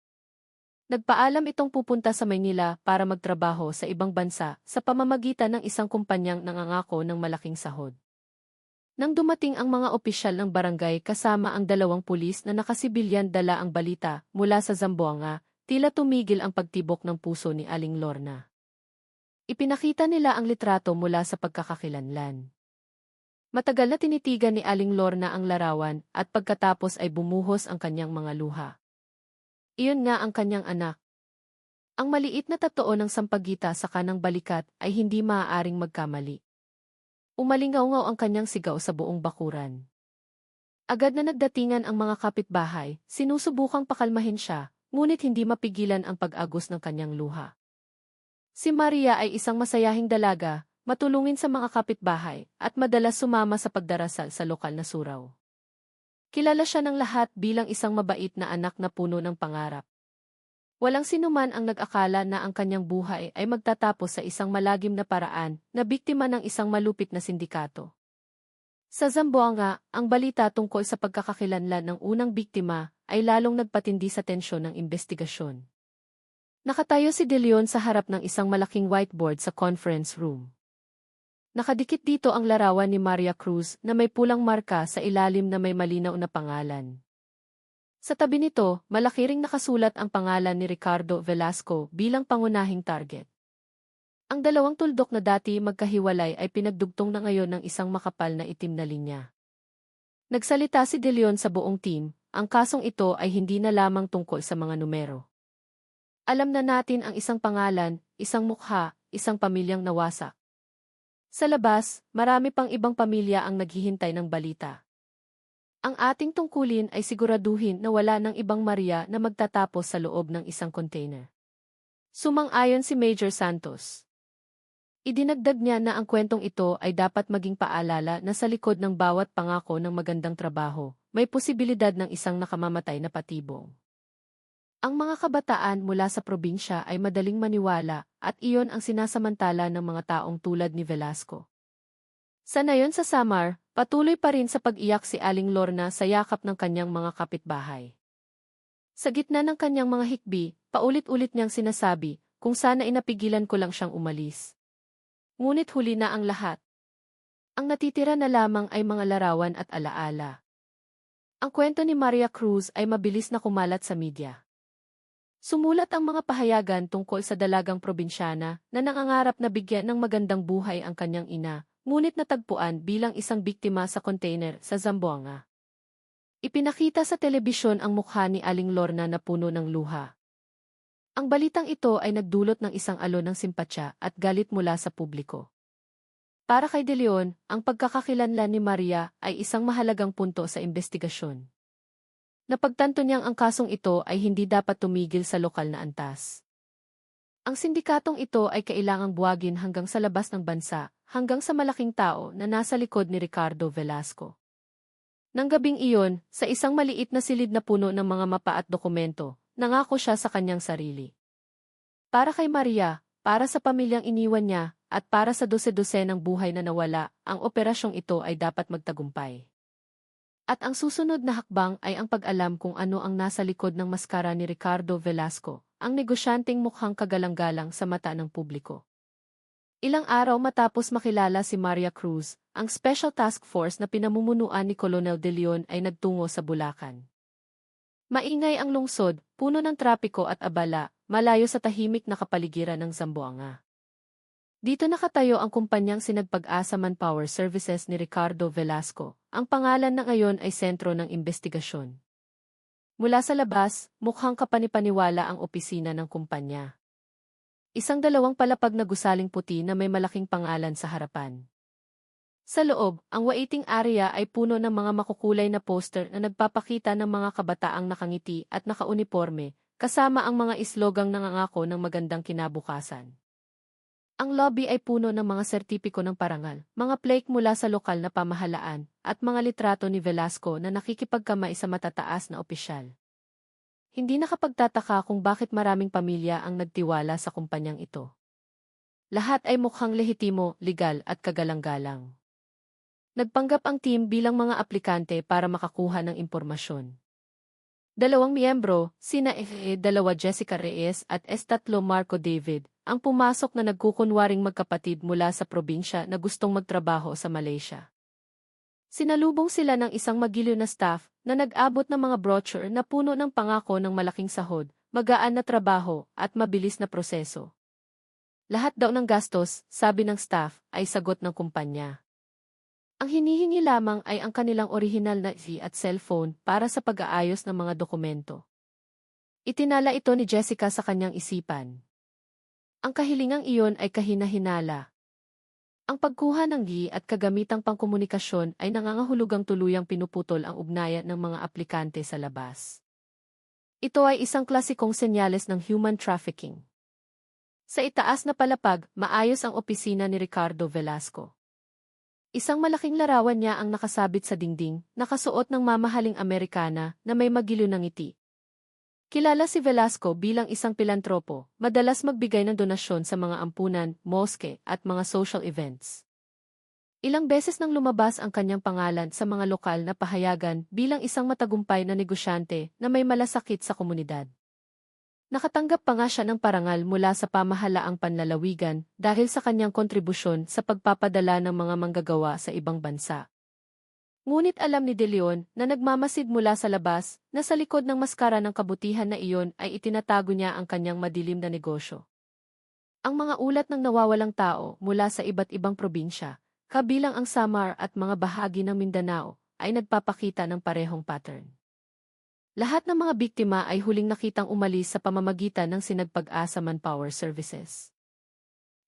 Nagpaalam itong pupunta sa Maynila para magtrabaho sa ibang bansa sa pamamagitan ng isang kumpanyang nangangako ng malaking sahod. Nang dumating ang mga opisyal ng barangay kasama ang 2 pulis na nakasibilyan dala ang balita mula sa Zamboanga, tila tumigil ang pagtibok ng puso ni Aling Lorna. Ipinakita nila ang litrato mula sa pagkakakilanlan. Matagal na tinitigan ni Aling Lorna ang larawan at pagkatapos ay bumuhos ang kanyang mga luha. Iyon nga ang kanyang anak. Ang maliit na tatoo ng sampagita sa kanang balikat ay hindi maaaring magkamali. Umalingaw-ngaw ang kanyang sigaw sa buong bakuran. Agad na nagdatingan ang mga kapitbahay, sinusubukang pakalmahin siya, ngunit hindi mapigilan ang pag-agos ng kanyang luha. Si Maria ay isang masayahing dalaga, matulungin sa mga kapitbahay, at madalas sumama sa pagdarasal sa lokal na surau. Kilala siya ng lahat bilang isang mabait na anak na puno ng pangarap. Walang sinuman ang nag-akala na ang kanyang buhay ay magtatapos sa isang malagim na paraan na biktima ng isang malupit na sindikato. Sa Zamboanga, ang balita tungkol sa pagkakakilanlan ng unang biktima ay lalong nagpatindi sa tensyon ng investigasyon. Nakatayo si De Leon sa harap ng isang malaking whiteboard sa conference room. Nakadikit dito ang larawan ni Maria Cruz na may pulang marka sa ilalim na may malinaw na pangalan. Sa tabi nito, malaki ring nakasulat ang pangalan ni Ricardo Velasco bilang pangunahing target. Ang dalawang tuldok na dati magkahiwalay ay pinagdugtong na ngayon ng isang makapal na itim na linya. Nagsalita si De Leon sa buong team, ang kasong ito ay hindi na lamang tungkol sa mga numero. Alam na natin ang isang pangalan, isang mukha, isang pamilyang nawasak. Sa labas, marami pang ibang pamilya ang naghihintay ng balita. Ang ating tungkulin ay siguraduhin na wala ng ibang Maria na magtatapos sa loob ng isang container. Sumang-ayon si Major Santos. Idinagdag niya na ang kwentong ito ay dapat maging paalala na sa likod ng bawat pangako ng magandang trabaho, may posibilidad ng isang nakamamatay na patibong. Ang mga kabataan mula sa probinsya ay madaling maniwala at iyon ang sinasamantala ng mga taong tulad ni Velasco. Sa nayon sa Samar, patuloy pa rin sa pag-iyak si Aling Lorna sa yakap ng kanyang mga kapitbahay. Sa gitna ng kanyang mga hikbi, paulit-ulit niyang sinasabi, kung sana inapigilan ko lang siyang umalis. Ngunit huli na ang lahat. Ang natitira na lamang ay mga larawan at alaala. Ang kwento ni Maria Cruz ay mabilis na kumalat sa media. Sumulat ang mga pahayagan tungkol sa dalagang probinsyana na nangangarap na bigyan ng magandang buhay ang kanyang ina, ngunit natagpuan bilang isang biktima sa container sa Zamboanga. Ipinakita sa telebisyon ang mukha ni Aling Lorna na puno ng luha. Ang balitang ito ay nagdulot ng isang alon ng simpatya at galit mula sa publiko. Para kay De Leon, ang pagkakakilanlan ni Maria ay isang mahalagang punto sa investigasyon. Napagtanto niyang ang kasong ito ay hindi dapat tumigil sa lokal na antas. Ang sindikatong ito ay kailangang buwagin hanggang sa labas ng bansa, hanggang sa malaking tao na nasa likod ni Ricardo Velasco. Nang gabing iyon, sa isang maliit na silid na puno ng mga mapa at dokumento, nangako siya sa kanyang sarili. Para kay Maria, para sa pamilyang iniwan niya, at para sa dose-dose ng buhay na nawala, ang operasyong ito ay dapat magtagumpay. At ang susunod na hakbang ay ang pag-alam kung ano ang nasa likod ng maskara ni Ricardo Velasco, ang negosyanteng mukhang kagalang-galang sa mata ng publiko. Ilang araw matapos makilala si Maria Cruz, ang Special Task Force na pinamumunuan ni Colonel De Leon ay nagtungo sa Bulacan. Maingay ang lungsod, puno ng trapiko at abala, malayo sa tahimik na kapaligiran ng Zamboanga. Dito nakatayo ang kumpanyang Sinagpag-asa Manpower Services ni Ricardo Velasco, ang pangalan na ngayon ay sentro ng investigasyon. Mula sa labas, mukhang kapanipaniwala ang opisina ng kumpanya. Isang dalawang palapag na gusaling puti na may malaking pangalan sa harapan. Sa loob, ang waiting area ay puno ng mga makukulay na poster na nagpapakita ng mga kabataang nakangiti at nakauniporme, kasama ang mga islogang nangangako ng magandang kinabukasan. Ang lobby ay puno ng mga sertipiko ng parangal, mga plaque mula sa lokal na pamahalaan, at mga litrato ni Velasco na nakikipagkamay sa matataas na opisyal. Hindi nakapagtataka kung bakit maraming pamilya ang nagtiwala sa kumpanyang ito. Lahat ay mukhang lehitimo, legal at kagalang-galang. Nagpanggap ang team bilang mga aplikante para makakuha ng impormasyon. Dalawang miyembro, sina dalawa Jessica Reyes at S3 Marco David, ang pumasok na nagkukunwaring magkapatid mula sa probinsya na gustong magtrabaho sa Malaysia. Sinalubong sila ng isang magiliw na staff na nag-abot ng mga brochure na puno ng pangako ng malaking sahod, magaan na trabaho at mabilis na proseso. Lahat daw ng gastos, sabi ng staff, ay sagot ng kumpanya. Ang hinihingi lamang ay ang kanilang orihinal na ID at cellphone para sa pag-aayos ng mga dokumento. Itinala ito ni Jessica sa kanyang isipan. Ang kahilingang iyon ay kahina-hinala. Ang pagkuha ng ID at kagamitang pangkomunikasyon ay nangangahulugang tuluyang pinuputol ang ugnayan ng mga aplikante sa labas. Ito ay isang klasikong senyales ng human trafficking. Sa itaas na palapag, maayos ang opisina ni Ricardo Velasco. Isang malaking larawan niya ang nakasabit sa dingding, nakasuot ng mamahaling Amerikana na may magiliw na ngiti. Kilala si Velasco bilang isang pilantropo, madalas magbigay ng donasyon sa mga ampunan, moske, at mga social events. Ilang beses nang lumabas ang kanyang pangalan sa mga lokal na pahayagan bilang isang matagumpay na negosyante na may malasakit sa komunidad. Nakatanggap pa nga siya ng parangal mula sa pamahalaang panlalawigan dahil sa kanyang kontribusyon sa pagpapadala ng mga manggagawa sa ibang bansa. Ngunit alam ni De Leon na nagmamasid mula sa labas na sa likod ng maskara ng kabutihan na iyon ay itinatago niya ang kanyang madilim na negosyo. Ang mga ulat ng nawawalang tao mula sa iba't ibang probinsya, kabilang ang Samar at mga bahagi ng Mindanao, ay nagpapakita ng parehong pattern. Lahat ng mga biktima ay huling nakitang umalis sa pamamagitan ng Sinagpag-asa Manpower Services.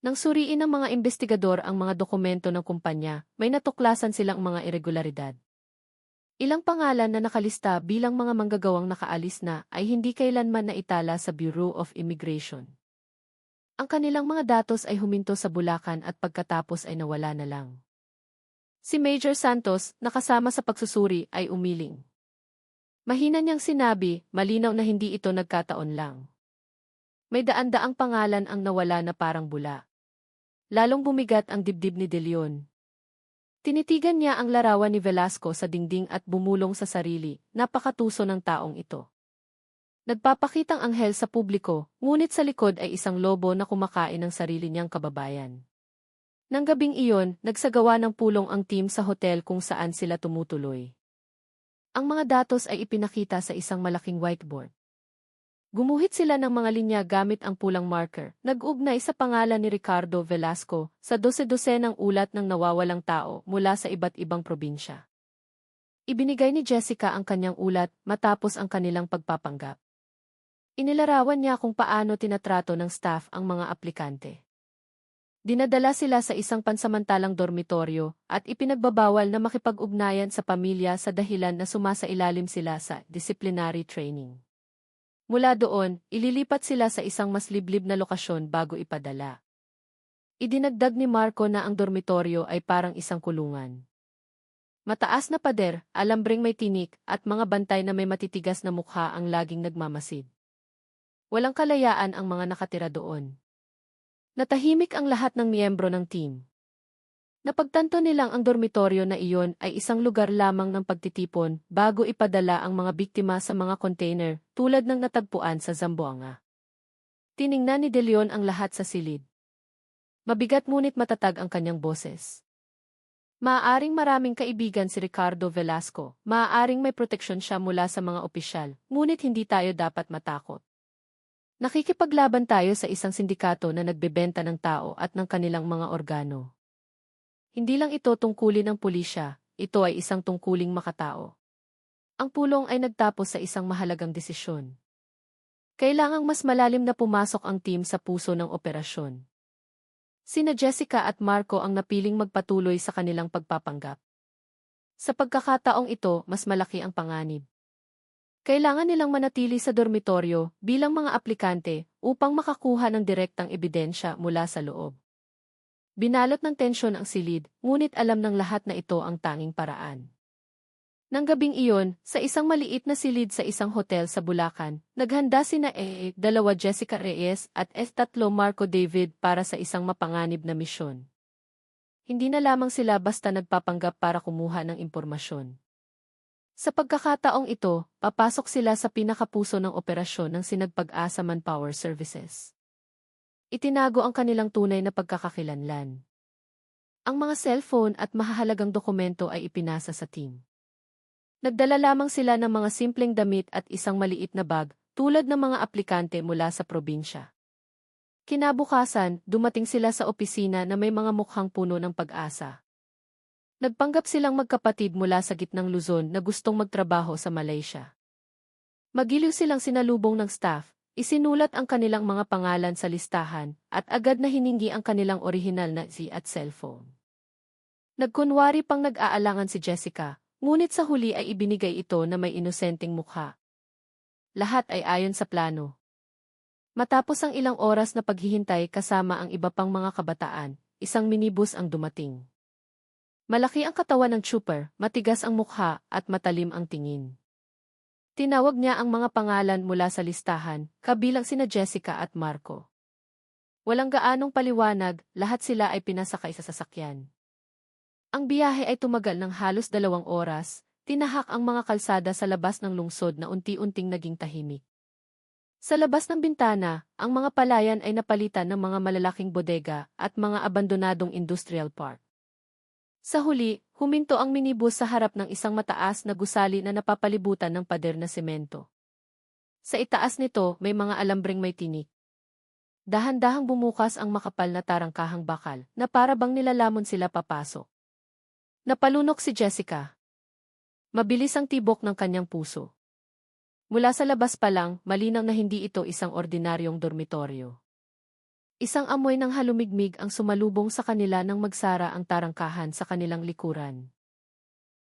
Nang suriin ng mga investigador ang mga dokumento ng kumpanya, may natuklasan silang mga irregularidad. Ilang pangalan na nakalista bilang mga manggagawang nakaalis na ay hindi kailanman naitala sa Bureau of Immigration. Ang kanilang mga datos ay huminto sa Bulacan at pagkatapos ay nawala na lang. Si Major Santos, nakasama sa pagsusuri, ay umiling. Mahina niyang sinabi, malinaw na hindi ito nagkataon lang. May daan-daang pangalan ang nawala na parang bula. Lalong bumigat ang dibdib ni De Leon. Tinitigan niya ang larawan ni Velasco sa dingding at bumulong sa sarili, napakatuso ng taong ito. Nagpapakitang anghel sa publiko, ngunit sa likod ay isang lobo na kumakain ng sarili niyang kababayan. Nang gabing iyon, nagsagawa ng pulong ang team sa hotel kung saan sila tumutuloy. Ang mga datos ay ipinakita sa isang malaking whiteboard. Gumuhit sila ng mga linya gamit ang pulang marker, nag-ugnay sa pangalan ni Ricardo Velasco sa 12-dosenang ulat ng nawawalang tao mula sa iba't ibang probinsya. Ibinigay ni Jessica ang kanyang ulat matapos ang kanilang pagpapanggap. Inilarawan niya kung paano tinatrato ng staff ang mga aplikante. Dinadala sila sa isang pansamantalang dormitoryo at ipinagbabawal na makipag-ugnayan sa pamilya sa dahilan na sumasailalim sila sa disciplinary training. Mula doon, ililipat sila sa isang mas liblib na lokasyon bago ipadala. Idinagdag ni Marco na ang dormitoryo ay parang isang kulungan. Mataas na pader, alambring may tinik, at mga bantay na may matitigas na mukha ang laging nagmamasid. Walang kalayaan ang mga nakatira doon. Natahimik ang lahat ng miyembro ng team. Napagtanto nilang ang dormitoryo na iyon ay isang lugar lamang ng pagtitipon bago ipadala ang mga biktima sa mga container tulad ng natagpuan sa Zamboanga. Tiningnan ni De Leon ang lahat sa silid. Mabigat ngunit matatag ang kanyang boses. Maaaring maraming kaibigan si Ricardo Velasco, maaaring may proteksyon siya mula sa mga opisyal, ngunit hindi tayo dapat matakot. Nakikipaglaban tayo sa isang sindikato na nagbebenta ng tao at ng kanilang mga organo. Hindi lang ito tungkulin ng pulisya, ito ay isang tungkuling makatao. Ang pulong ay nagtapos sa isang mahalagang desisyon. Kailangang mas malalim na pumasok ang team sa puso ng operasyon. Sina Jessica at Marco ang napiling magpatuloy sa kanilang pagpapanggap. Sa pagkakataong ito, mas malaki ang panganib. Kailangan nilang manatili sa dormitoryo bilang mga aplikante upang makakuha ng direktang ebidensya mula sa loob. Binalot ng tensyon ang silid, ngunit alam ng lahat na ito ang tanging paraan. Nang gabing iyon, sa isang maliit na silid sa isang hotel sa Bulacan, naghanda sina dalawa Jessica Reyes at tatlo Marco David para sa isang mapanganib na misyon. Hindi na lamang sila basta nagpapanggap para kumuha ng impormasyon. Sa pagkakataong ito, papasok sila sa pinakapuso ng operasyon ng Sinagpag-asa Manpower Services. Itinago ang kanilang tunay na pagkakakilanlan. Ang mga cellphone at mahahalagang dokumento ay ipinasa sa team. Nagdala lamang sila ng mga simpleng damit at isang maliit na bag, tulad ng mga aplikante mula sa probinsya. Kinabukasan, dumating sila sa opisina na may mga mukhang puno ng pag-asa. Nagpanggap silang magkapatid mula sa gitnang Luzon na gustong magtrabaho sa Malaysia. Magiliw silang sinalubong ng staff, isinulat ang kanilang mga pangalan sa listahan, at agad na hiningi ang kanilang orihinal na SIM at cellphone. Nagkunwari pang nag-aalangan si Jessica, ngunit sa huli ay ibinigay ito na may inosenteng mukha. Lahat ay ayon sa plano. Matapos ang ilang oras na paghihintay kasama ang iba pang mga kabataan, isang minibus ang dumating. Malaki ang katawan ng trooper, matigas ang mukha, at matalim ang tingin. Tinawag niya ang mga pangalan mula sa listahan, kabilang sina Jessica at Marco. Walang gaanong paliwanag, lahat sila ay pinasakay sa sasakyan. Ang biyahe ay tumagal ng halos 2 oras, tinahak ang mga kalsada sa labas ng lungsod na unti-unting naging tahimik. Sa labas ng bintana, ang mga palayan ay napalitan ng mga malalaking bodega at mga abandonadong industrial park. Sa huli, huminto ang minibus sa harap ng isang mataas na gusali na napapalibutan ng pader na semento. Sa itaas nito, may mga alambreng may tinik. Dahan-dahang bumukas ang makapal na tarangkahang bakal na para bang nilalamon sila papasok. Napalunok si Jessica. Mabilis ang tibok ng kanyang puso. Mula sa labas pa lang, malinaw na hindi ito isang ordinaryong dormitoryo. Isang amoy ng halumigmig ang sumalubong sa kanila nang magsara ang tarangkahan sa kanilang likuran.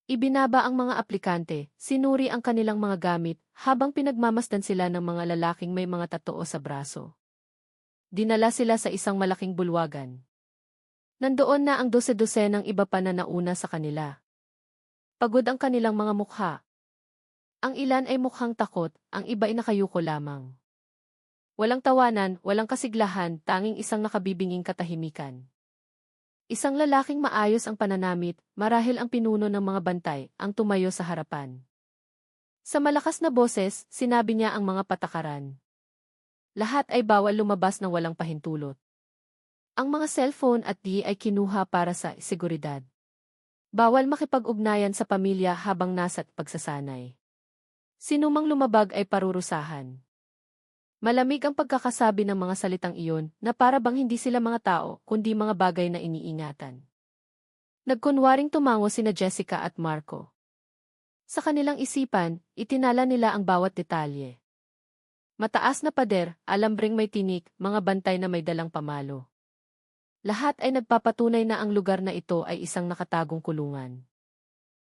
Ibinaba ang mga aplikante, sinuri ang kanilang mga gamit, habang pinagmamasdan sila ng mga lalaking may mga tatoo sa braso. Dinala sila sa isang malaking bulwagan. Nandoon na ang dose-dosenang iba pa na nauna sa kanila. Pagod ang kanilang mga mukha. Ang ilan ay mukhang takot, ang iba ay nakayuko lamang. Walang tawanan, walang kasiglahan, tanging isang nakabibinging katahimikan. Isang lalaking maayos ang pananamit, marahil ang pinuno ng mga bantay, ang tumayo sa harapan. Sa malakas na boses, sinabi niya ang mga patakaran. Lahat ay bawal lumabas ng walang pahintulot. Ang mga cellphone at di ay kinuha para sa seguridad. Bawal makipag-ugnayan sa pamilya habang nasa't pagsasanay. Sinumang lumabag ay parurusahan. Malamig ang pagkakasabi ng mga salitang iyon na para bang hindi sila mga tao kundi mga bagay na iniingatan. Nagkunwaring tumango sina Jessica at Marco. Sa kanilang isipan, itinala nila ang bawat detalye. Mataas na pader, alambreng may tinik, mga bantay na may dalang pamalo. Lahat ay nagpapatunay na ang lugar na ito ay isang nakatagong kulungan.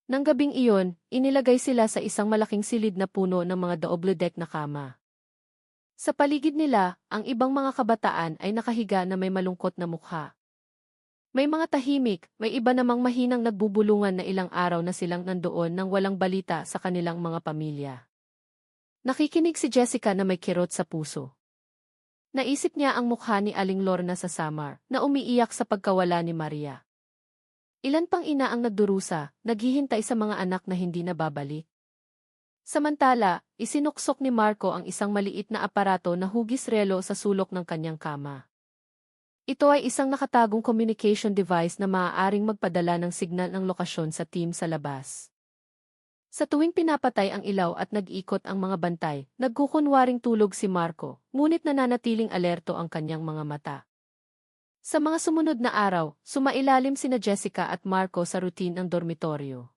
Nang gabing iyon, inilagay sila sa isang malaking silid na puno ng mga double deck na kama. Sa paligid nila, ang ibang mga kabataan ay nakahiga na may malungkot na mukha. May mga tahimik, may iba namang mahinang nagbubulungan na ilang araw na silang nandoon nang walang balita sa kanilang mga pamilya. Nakikinig si Jessica na may kirot sa puso. Naisip niya ang mukha ni Aling Lorna sa Samar, na umiiyak sa pagkawala ni Maria. Ilan pang ina ang nagdurusa, naghihintay sa mga anak na hindi na babalik. Samantala, isinuksok ni Marco ang isang maliit na aparato na hugis relo sa sulok ng kanyang kama. Ito ay isang nakatagong communication device na maaaring magpadala ng signal ng lokasyon sa team sa labas. Sa tuwing pinapatay ang ilaw at nag-ikot ang mga bantay, nagkukunwaring tulog si Marco, ngunit nananatiling alerto ang kanyang mga mata. Sa mga sumunod na araw, sumailalim sina Jessica at Marco sa routine ng dormitoryo.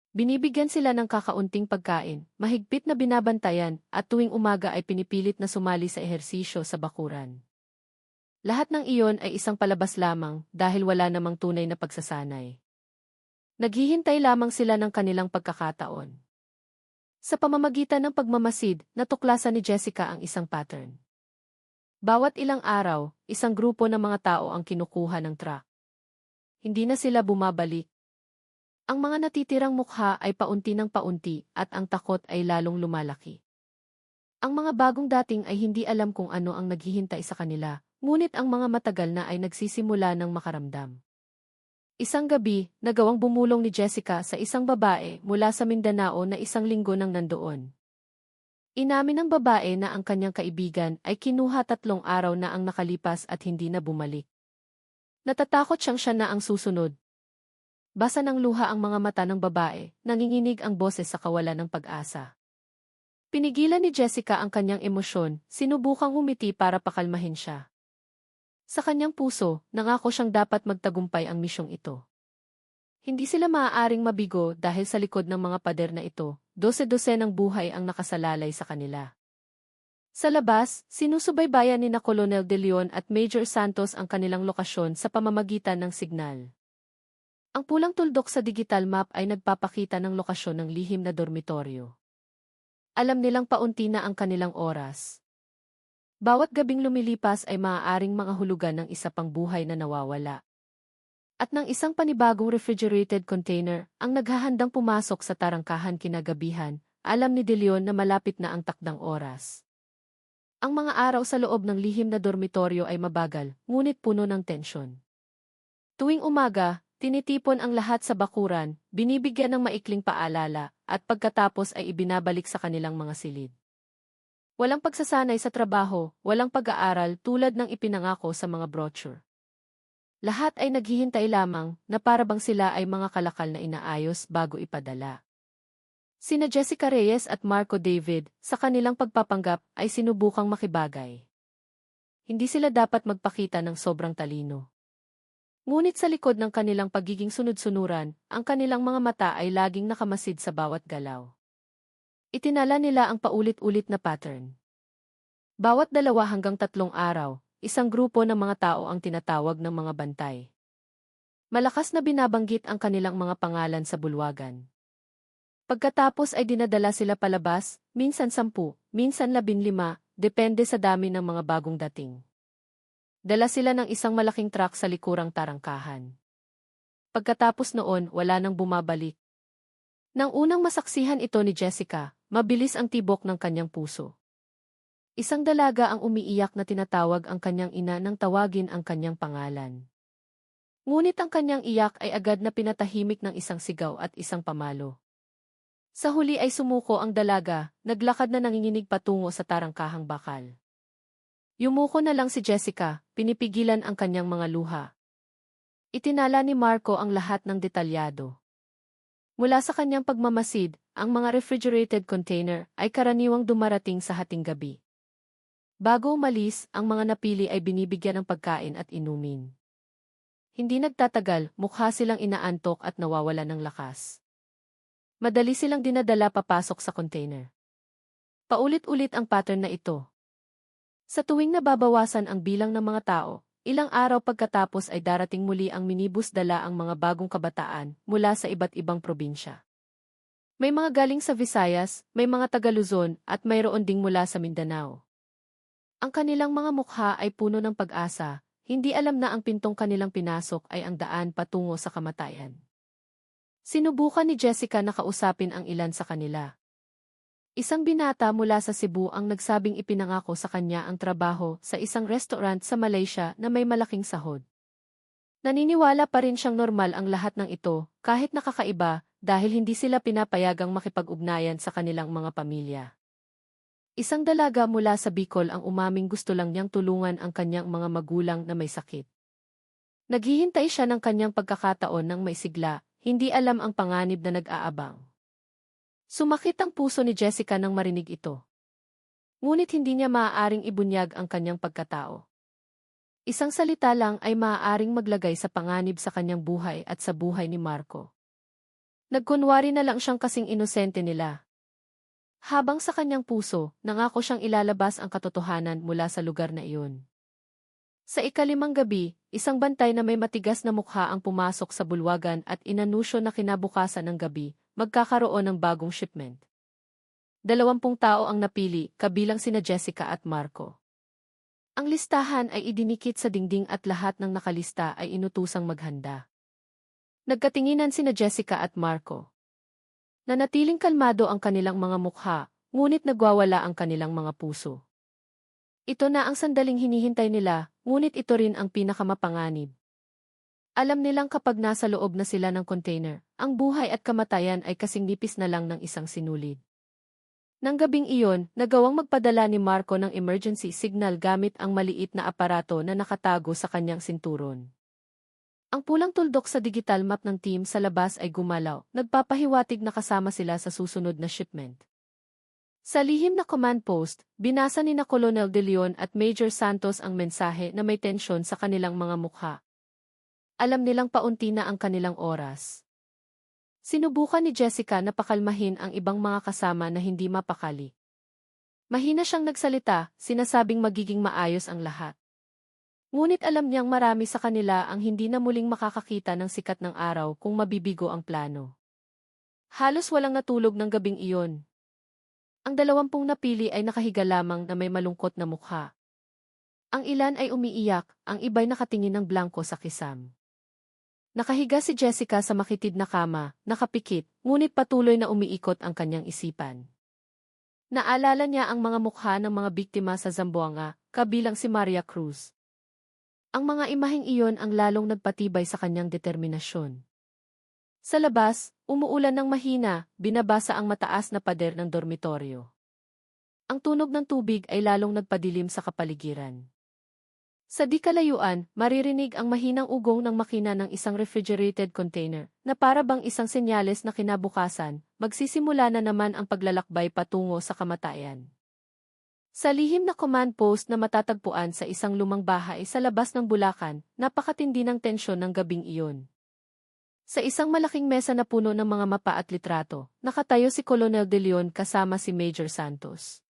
Binibigyan sila ng kakaunting pagkain, mahigpit na binabantayan, at tuwing umaga ay pinipilit na sumali sa ehersisyo sa bakuran. Lahat ng iyon ay isang palabas lamang dahil wala namang tunay na pagsasanay. Naghihintay lamang sila ng kanilang pagkakataon. Sa pamamagitan ng pagmamasid, natuklasan ni Jessica ang isang pattern. Bawat ilang araw, isang grupo ng mga tao ang kinukuha ng truck. Hindi na sila bumabalik. Ang mga natitirang mukha ay paunti ng paunti at ang takot ay lalong lumalaki. Ang mga bagong dating ay hindi alam kung ano ang naghihintay sa kanila, ngunit ang mga matagal na ay nagsisimula ng makaramdam. Isang gabi, nagawang bumulong ni Jessica sa isang babae mula sa Mindanao na isang linggo nang nandoon. Inamin ng babae na ang kanyang kaibigan ay kinuha 3 araw na ang nakalipas at hindi na bumalik. Natatakot siya na ang susunod. Basa ng luha ang mga mata ng babae, nanginginig ang boses sa kawalan ng pag-asa. Pinigilan ni Jessica ang kanyang emosyon, sinubukang humiti para pakalmahin siya. Sa kanyang puso, nangako siyang dapat magtagumpay ang misyong ito. Hindi sila maaaring mabigo dahil sa likod ng mga pader na ito, 12 ng buhay ang nakasalalay sa kanila. Sa labas, sinusubaybayan ni na Colonel De Leon at Major Santos ang kanilang lokasyon sa pamamagitan ng signal. Ang pulang tuldok sa digital map ay nagpapakita ng lokasyon ng lihim na dormitoryo. Alam nilang paunti na ang kanilang oras. Bawat gabing lumilipas ay maaaring mga hulugan ng isa pang buhay na nawawala. At ng isang panibagong refrigerated container, ang naghahandang pumasok sa tarangkahan kinagabihan, alam ni De Leon na malapit na ang takdang oras. Ang mga araw sa loob ng lihim na dormitoryo ay mabagal, ngunit puno ng tensyon. Tuwing umaga, tinitipon ang lahat sa bakuran, binibigyan ng maikling paalala, at pagkatapos ay ibinabalik sa kanilang mga silid. Walang pagsasanay sa trabaho, walang pag-aaral tulad ng ipinangako sa mga brochure. Lahat ay naghihintay lamang na para bang sila ay mga kalakal na inaayos bago ipadala. Sina Jessica Reyes at Marco David, sa kanilang pagpapanggap ay sinubukang makibagay. Hindi sila dapat magpakita ng sobrang talino. Ngunit sa likod ng kanilang pagiging sunod-sunuran, ang kanilang mga mata ay laging nakamasid sa bawat galaw. Itinala nila ang paulit-ulit na pattern. Bawat 2 hanggang 3 araw, isang grupo ng mga tao ang tinatawag ng mga bantay. Malakas na binabanggit ang kanilang mga pangalan sa bulwagan. Pagkatapos ay dinadala sila palabas, minsan 10, minsan 15, depende sa dami ng mga bagong dating. Dala sila ng isang malaking truck sa likurang tarangkahan. Pagkatapos noon, wala nang bumabalik. Nang unang masaksihan ito ni Jessica, mabilis ang tibok ng kanyang puso. Isang dalaga ang umiiyak na tinatawag ang kanyang ina nang tawagin ang kanyang pangalan. Ngunit ang kanyang iyak ay agad na pinatahimik ng isang sigaw at isang pamalo. Sa huli ay sumuko ang dalaga, naglakad na nanginginig patungo sa tarangkahang bakal. Yumuko na lang si Jessica, pinipigilan ang kanyang mga luha. Itinala ni Marco ang lahat ng detalyado. Mula sa kanyang pagmamasid, ang mga refrigerated container ay karaniwang dumarating sa hating gabi. Bago umalis, ang mga napili ay binibigyan ng pagkain at inumin. Hindi nagtatagal, mukha silang inaantok at nawawala ng lakas. Madali silang dinadala papasok sa container. Paulit-ulit ang pattern na ito. Sa tuwing nababawasan ang bilang ng mga tao, ilang araw pagkatapos ay darating muli ang minibus dala ang mga bagong kabataan mula sa iba't ibang probinsya. May mga galing sa Visayas, may mga taga Luzon at mayroon ding mula sa Mindanao. Ang kanilang mga mukha ay puno ng pag-asa, hindi alam na ang pintong kanilang pinasok ay ang daan patungo sa kamatayan. Sinubukan ni Jessica na kausapin ang ilan sa kanila. Isang binata mula sa Cebu ang nagsabing ipinangako sa kanya ang trabaho sa isang restaurant sa Malaysia na may malaking sahod. Naniniwala pa rin siyang normal ang lahat ng ito, kahit nakakaiba, dahil hindi sila pinapayagang makipag-ugnayan sa kanilang mga pamilya. Isang dalaga mula sa Bicol ang umaming gusto lang niyang tulungan ang kanyang mga magulang na may sakit. Naghihintay siya ng kanyang pagkakataon ng may sigla, hindi alam ang panganib na nag-aabang. Sumakit ang puso ni Jessica nang marinig ito. Ngunit hindi niya maaaring ibunyag ang kanyang pagkatao. Isang salita lang ay maaaring maglagay sa panganib sa kanyang buhay at sa buhay ni Marco. Nagkunwari na lang siyang kasing inosente nila. Habang sa kanyang puso, nangako siyang ilalabas ang katotohanan mula sa lugar na iyon. Sa ikalimang gabi, isang bantay na may matigas na mukha ang pumasok sa bulwagan at inanusyo na kinabukasan ng gabi, magkakaroon ng bagong shipment. 20 tao ang napili, kabilang sina Jessica at Marco. Ang listahan ay idinikit sa dingding at lahat ng nakalista ay inutusang maghanda. Nagkatinginan sina Jessica at Marco. Nanatiling kalmado ang kanilang mga mukha, ngunit nagwawala ang kanilang mga puso. Ito na ang sandaling hinihintay nila, ngunit ito rin ang pinakamapanganib. Alam nilang kapag nasa loob na sila ng container, ang buhay at kamatayan ay kasing nipis na lang ng isang sinulid. Nang gabing iyon, nagawang magpadala ni Marco ng emergency signal gamit ang maliit na aparato na nakatago sa kanyang sinturon. Ang pulang tuldok sa digital map ng team sa labas ay gumalaw, nagpapahiwatig na kasama sila sa susunod na shipment. Sa lihim na command post, binasa ni na Colonel De Leon at Major Santos ang mensahe na may tensyon sa kanilang mga mukha. Alam nilang paunti na ang kanilang oras. Sinubukan ni Jessica na pakalmahin ang ibang mga kasama na hindi mapakali. Mahina siyang nagsalita, sinasabing magiging maayos ang lahat. Ngunit alam niyang marami sa kanila ang hindi na muling makakakita ng sikat ng araw kung mabibigo ang plano. Halos walang natulog ng gabing iyon. Ang 20 napili ay nakahiga lamang na may malungkot na mukha. Ang ilan ay umiiyak, ang iba'y nakatingin ng blanko sa kisam. Nakahiga si Jessica sa makitid na kama, nakapikit, ngunit patuloy na umiikot ang kanyang isipan. Naalala niya ang mga mukha ng mga biktima sa Zamboanga, kabilang si Maria Cruz. Ang mga imaheng iyon ang lalong nagpatibay sa kanyang determinasyon. Sa labas, umuulan ng mahina, binabasa ang mataas na pader ng dormitoryo. Ang tunog ng tubig ay lalong nagpadilim sa kapaligiran. Sa di kalayuan, maririnig ang mahinang ugong ng makina ng isang refrigerated container, na para bang isang senyales na kinabukasan, magsisimula na naman ang paglalakbay patungo sa kamatayan. Sa lihim na command post na matatagpuan sa isang lumang bahay sa labas ng Bulacan, napakatindi ng tensyon ng gabing iyon. Sa isang malaking mesa na puno ng mga mapa at litrato, nakatayo si Colonel De Leon kasama si Major Santos.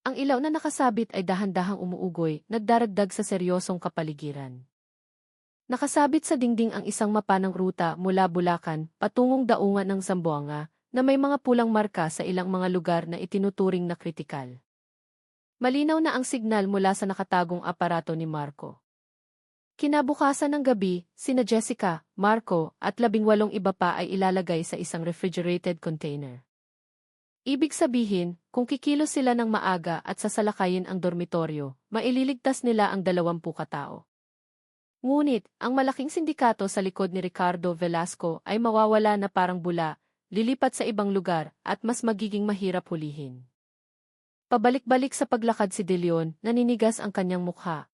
Ang ilaw na nakasabit ay dahan-dahang umuugoy, nagdaragdag sa seryosong kapaligiran. Nakasabit sa dingding ang isang mapa ng ruta mula Bulacan patungong daungan ng Zamboanga, na may mga pulang marka sa ilang mga lugar na itinuturing na kritikal. Malinaw na ang signal mula sa nakatagong aparato ni Marco. Kinabukasan ng gabi, sina Jessica, Marco, at 18 iba pa ay ilalagay sa isang refrigerated container. Ibig sabihin, kung kikilos sila ng maaga at sasalakayin ang dormitoryo, maililigtas nila ang 20 katao. Ngunit, ang malaking sindikato sa likod ni Ricardo Velasco ay mawawala na parang bula, lilipat sa ibang lugar, at mas magiging mahirap hulihin. Pabalik-balik sa paglakad si De Leon, naninigas ang kanyang mukha.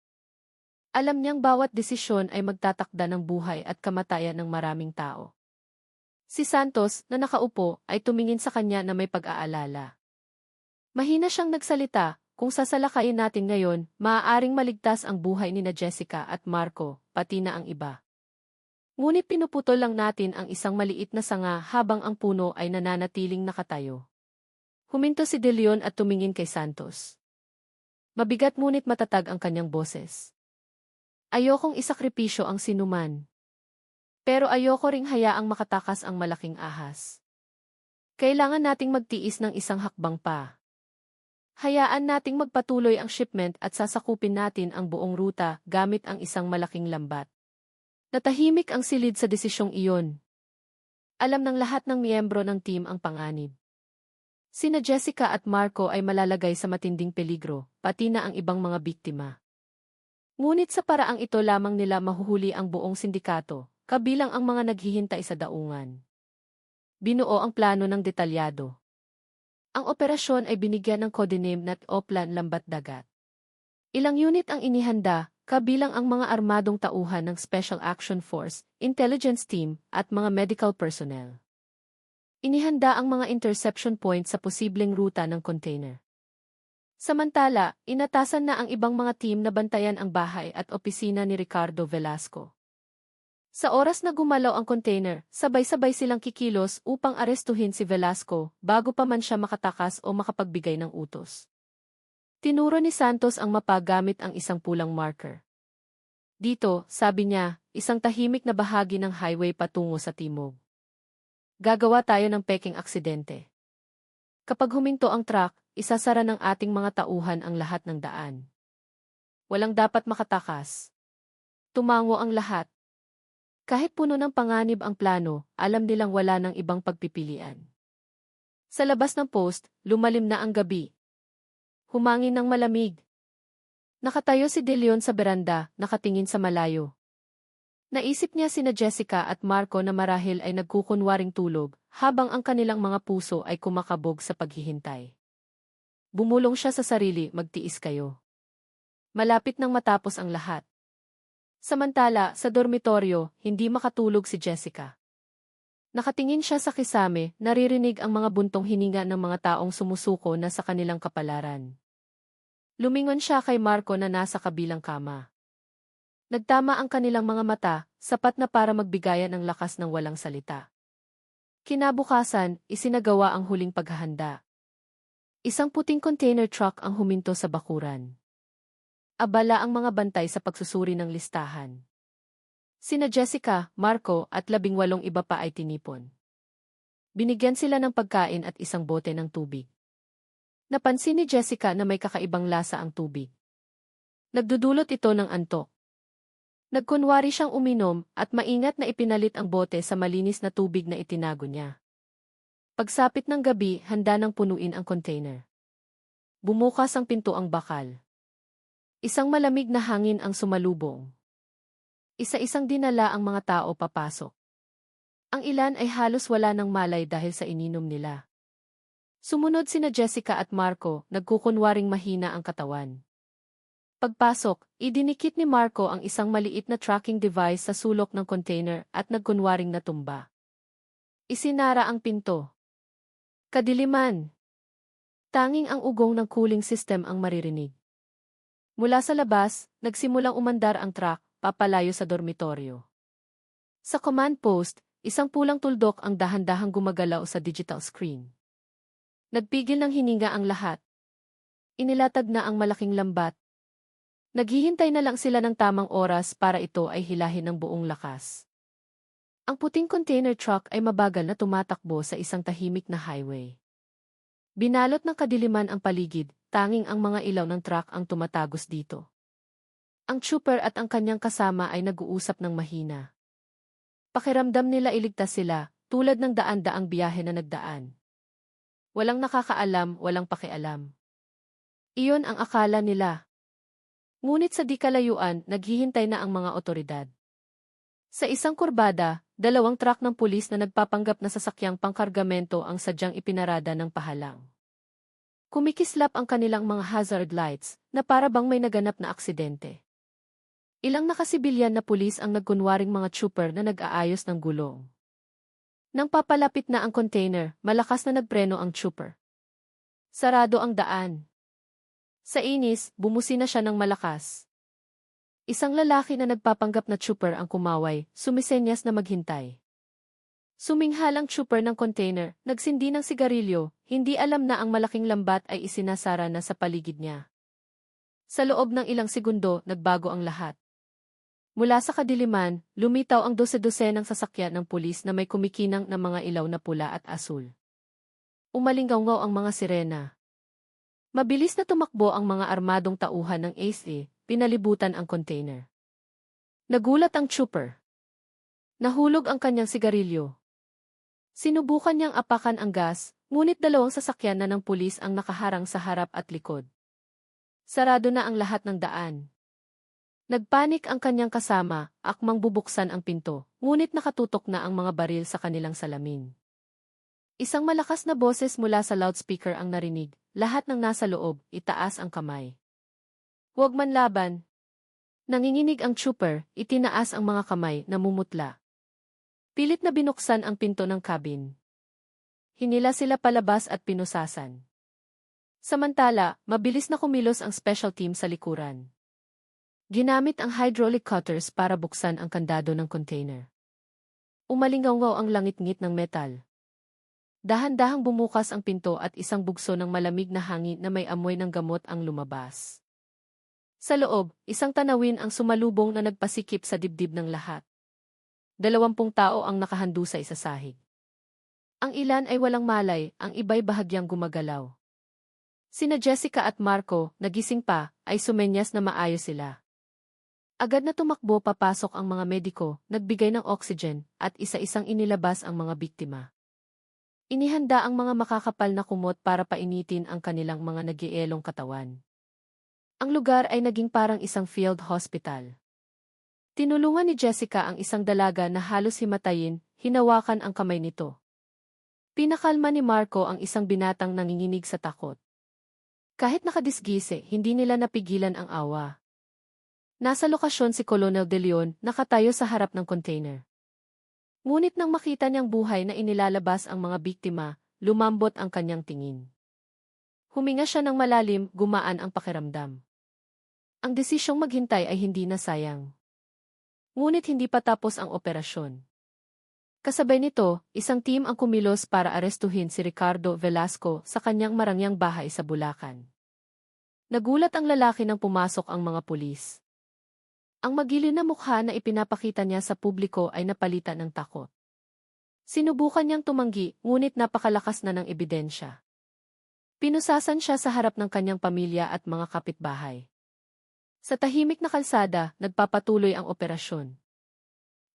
Alam niyang bawat desisyon ay magtatakda ng buhay at kamatayan ng maraming tao. Si Santos, na nakaupo, ay tumingin sa kanya na may pag-aalala. Mahina siyang nagsalita, kung sasalakayin natin ngayon, maaaring maligtas ang buhay ni Jessica at Marco, pati na ang iba. Ngunit pinuputol lang natin ang isang maliit na sanga habang ang puno ay nananatiling nakatayo. Huminto si De Leon at tumingin kay Santos. Mabigat ngunit matatag ang kanyang boses. Ayokong isakripisyo ang sinuman. Pero ayoko ring hayaang makatakas ang malaking ahas. Kailangan nating magtiis ng isang hakbang pa. Hayaan nating magpatuloy ang shipment at sasakupin natin ang buong ruta gamit ang isang malaking lambat. Natahimik ang silid sa desisyong iyon. Alam ng lahat ng miyembro ng team ang panganib. Sina Jessica at Marco ay malalagay sa matinding peligro, pati na ang ibang mga biktima. Ngunit sa paraang ito lamang nila mahuhuli ang buong sindikato, kabilang ang mga naghihintay sa daungan. Binuo ang plano ng detalyado. Ang operasyon ay binigyan ng codename na Oplan Lambat Dagat. Ilang unit ang inihanda, kabilang ang mga armadong tauhan ng Special Action Force, Intelligence Team, at mga medical personnel. Inihanda ang mga interception point sa posibleng ruta ng container. Samantala, inatasan na ang ibang mga team na bantayan ang bahay at opisina ni Ricardo Velasco. Sa oras na gumalaw ang container, sabay-sabay silang kikilos upang arestuhin si Velasco bago pa man siya makatakas o makapagbigay ng utos. Tinuro ni Santos ang mapa gamit ang isang pulang marker. Dito, sabi niya, isang tahimik na bahagi ng highway patungo sa timog. Gagawa tayo ng peking aksidente. Kapag huminto ang truck, isasara ng ating mga tauhan ang lahat ng daan. Walang dapat makatakas. Tumango ang lahat. Kahit puno ng panganib ang plano, alam nilang wala ng ibang pagpipilian. Sa labas ng post, lumalim na ang gabi. Humangin ng malamig. Nakatayo si De Leon sa beranda, nakatingin sa malayo. Naisip niya sina Jessica at Marco na marahil ay nagkukunwaring tulog, habang ang kanilang mga puso ay kumakabog sa paghihintay. Bumulong siya sa sarili, magtiis kayo. Malapit nang matapos ang lahat. Samantala, sa dormitoryo, hindi makatulog si Jessica. Nakatingin siya sa kisame, naririnig ang mga buntong hininga ng mga taong sumusuko na sa kanilang kapalaran. Lumingon siya kay Marco na nasa kabilang kama. Nagtama ang kanilang mga mata, sapat na para magbigayan ng lakas ng walang salita. Kinabukasan, isinagawa ang huling paghahanda. Isang puting container truck ang huminto sa bakuran. Abala ang mga bantay sa pagsusuri ng listahan. Sina Jessica, Marco at 18 iba pa ay tinipon. Binigyan sila ng pagkain at isang bote ng tubig. Napansin ni Jessica na may kakaibang lasa ang tubig. Nagdudulot ito ng antok. Nagkunwari siyang uminom at maingat na ipinalit ang bote sa malinis na tubig na itinago niya. Pagsapit ng gabi, handa nang punuin ang container. Bumukas ang pintuang bakal. Isang malamig na hangin ang sumalubong. Isa-isang dinala ang mga tao papasok. Ang ilan ay halos wala ng malay dahil sa ininom nila. Sumunod sina Jessica at Marco, nagkukunwaring mahina ang katawan. Pagpasok, idinikit ni Marco ang isang maliit na tracking device sa sulok ng container at nagkunwaring natumba. Isinara ang pinto. Kadiliman. Tanging ang ugong ng cooling system ang maririnig. Mula sa labas, nagsimulang umandar ang truck, papalayo sa dormitoryo. Sa command post, isang pulang tuldok ang dahan-dahang gumagalaw sa digital screen. Nagpigil ng hininga ang lahat. Inilatag na ang malaking lambat. Naghihintay na lang sila ng tamang oras para ito ay hilahin ng buong lakas. Ang puting container truck ay mabagal na tumatakbo sa isang tahimik na highway. Binalot ng kadiliman ang paligid, tanging ang mga ilaw ng truck ang tumatagos dito. Ang trooper at ang kanyang kasama ay nag-uusap ng mahina. Pakiramdam nila iligtas sila, tulad ng daan-daang biyahe na nagdaan. Walang nakakaalam, walang pakialam. Iyon ang akala nila. Ngunit sa di kalayuan, naghihintay na ang mga otoridad. Sa isang kurbada, 2 truck ng pulis na nagpapanggap na sasakyang pangkargamento ang sadyang ipinarada ng pahalang. Kumikislap ang kanilang mga hazard lights na para bang may naganap na aksidente. Ilang nakasibilyan na pulis ang nagkunwaring mga trooper na nag-aayos ng gulong. Nang papalapit na ang container, malakas na nagpreno ang trooper. Sarado ang daan. Sa inis, bumusina siya ng malakas. Isang lalaki na nagpapanggap na trooper ang kumaway, sumisenyas na maghintay. Suminghal ang trooper ng container, nagsindi ng sigarilyo, hindi alam na ang malaking lambat ay isinasara na sa paligid niya. Sa loob ng ilang segundo, nagbago ang lahat. Mula sa kadiliman, lumitaw ang dose-dosenang sasakyan ng pulis na may kumikinang na mga ilaw na pula at asul. Umalinggaw-ngaw ang mga sirena. Mabilis na tumakbo ang mga armadong tauhan ng ASA, pinalibutan ang container. Nagulat ang trooper. Nahulog ang kanyang sigarilyo. Sinubukan niyang apakan ang gas, ngunit 2 sasakyan na ng pulis ang nakaharang sa harap at likod. Sarado na ang lahat ng daan. Nagpanik ang kanyang kasama, akmang bubuksan ang pinto, ngunit nakatutok na ang mga baril sa kanilang salamin. Isang malakas na boses mula sa loudspeaker ang narinig, lahat ng nasa loob, itaas ang kamay. Huwag manlaban. Nanginginig ang trooper, itinaas ang mga kamay, namumutla. Pilit na binuksan ang pinto ng cabin. Hinila sila palabas at pinusasan. Samantala, mabilis na kumilos ang special team sa likuran. Ginamit ang hydraulic cutters para buksan ang kandado ng container. Umalinggaw ang langit-ngit ng metal. Dahan-dahang bumukas ang pinto at isang bugso ng malamig na hangin na may amoy ng gamot ang lumabas. Sa loob, isang tanawin ang sumalubong na nagpasikip sa dibdib ng lahat. 20 tao ang nakahandusay sa sahig. Ang ilan ay walang malay, ang iba'y bahagyang gumagalaw. Sina Jessica at Marco, nagising pa, ay sumenyas na maayos sila. Agad na tumakbo papasok ang mga mediko, nagbigay ng oxygen, at isa-isang inilabas ang mga biktima. Inihanda ang mga makakapal na kumot para painitin ang kanilang mga nagielong katawan. Ang lugar ay naging parang isang field hospital. Tinulungan ni Jessica ang isang dalaga na halos himatayin, hinawakan ang kamay nito. Pinakalma ni Marco ang isang binatang nanginginig sa takot. Kahit nakadisgise, hindi nila napigilan ang awa. Nasa lokasyon si Colonel De Leon, nakatayo sa harap ng container. Ngunit nang makita niyang buhay na inilalabas ang mga biktima, lumambot ang kanyang tingin. Huminga siya ng malalim, gumaan ang pakiramdam. Ang desisyong maghintay ay hindi na sayang. Ngunit hindi pa tapos ang operasyon. Kasabay nito, isang team ang kumilos para arestuhin si Ricardo Velasco sa kanyang marangyang bahay sa Bulacan. Nagulat ang lalaki nang pumasok ang mga pulis. Ang magiliw na mukha na ipinapakita niya sa publiko ay napalitan ng takot. Sinubukan niyang tumanggi, ngunit napakalakas na ng ebidensya. Pinusasan siya sa harap ng kanyang pamilya at mga kapitbahay. Sa tahimik na kalsada, nagpapatuloy ang operasyon.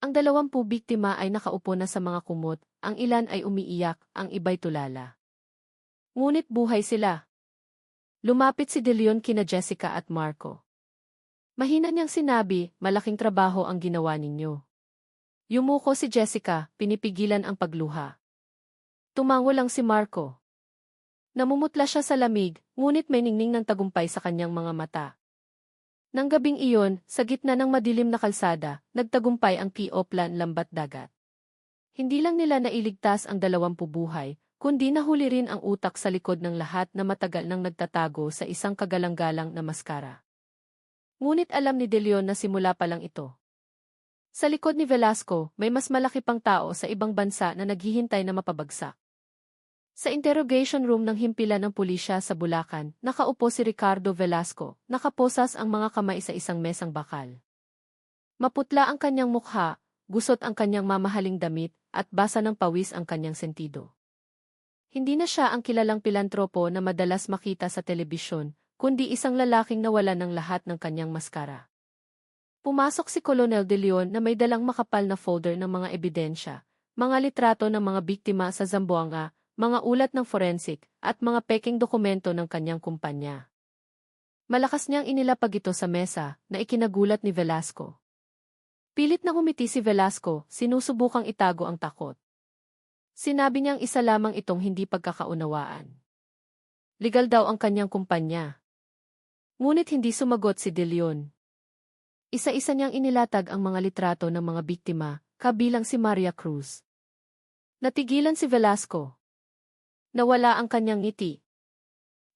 Ang 20 biktima ay nakaupo na sa mga kumot, ang ilan ay umiiyak, ang iba'y tulala. Ngunit buhay sila. Lumapit si De Leon kina Jessica at Marco. Mahina niyang sinabi, malaking trabaho ang ginawa ninyo. Yumuko si Jessica, pinipigilan ang pagluha. Tumango lang si Marco. Namumutla siya sa lamig, ngunit may ningning ng tagumpay sa kanyang mga mata. Nang gabing iyon, sa gitna ng madilim na kalsada, nagtagumpay ang P.O. Plan Lambat Dagat. Hindi lang nila nailigtas ang 20 buhay, kundi nahuli rin ang utak sa likod ng lahat na matagal nang nagtatago sa isang kagalang-galang na maskara. Ngunit alam ni De Leon na simula pa lang ito. Sa likod ni Velasco, may mas malaki pang tao sa ibang bansa na naghihintay na mapabagsak. Sa interrogation room ng himpilan ng pulisya sa Bulacan, nakaupo si Ricardo Velasco, nakaposas ang mga kamay sa isang mesang bakal. Maputla ang kanyang mukha, gusot ang kanyang mamahaling damit, at basa ng pawis ang kanyang sentido. Hindi na siya ang kilalang pilantropo na madalas makita sa telebisyon, kundi isang lalaking nawalan ng lahat ng kanyang maskara. Pumasok si Colonel De Leon na may dalang makapal na folder ng mga ebidensya, mga litrato ng mga biktima sa Zamboanga, mga ulat ng forensic, at mga peking dokumento ng kanyang kumpanya. Malakas niyang inilapag ito sa mesa, na ikinagulat ni Velasco. Pilit na humiti si Velasco, sinusubukang itago ang takot. Sinabi niyang isa lamang itong hindi pagkakaunawaan. Legal daw ang kanyang kumpanya. Ngunit hindi sumagot si De Leon. Isa-isa niyang inilatag ang mga litrato ng mga biktima, kabilang si Maria Cruz. Natigilan si Velasco. Nawala ang kanyang ngiti.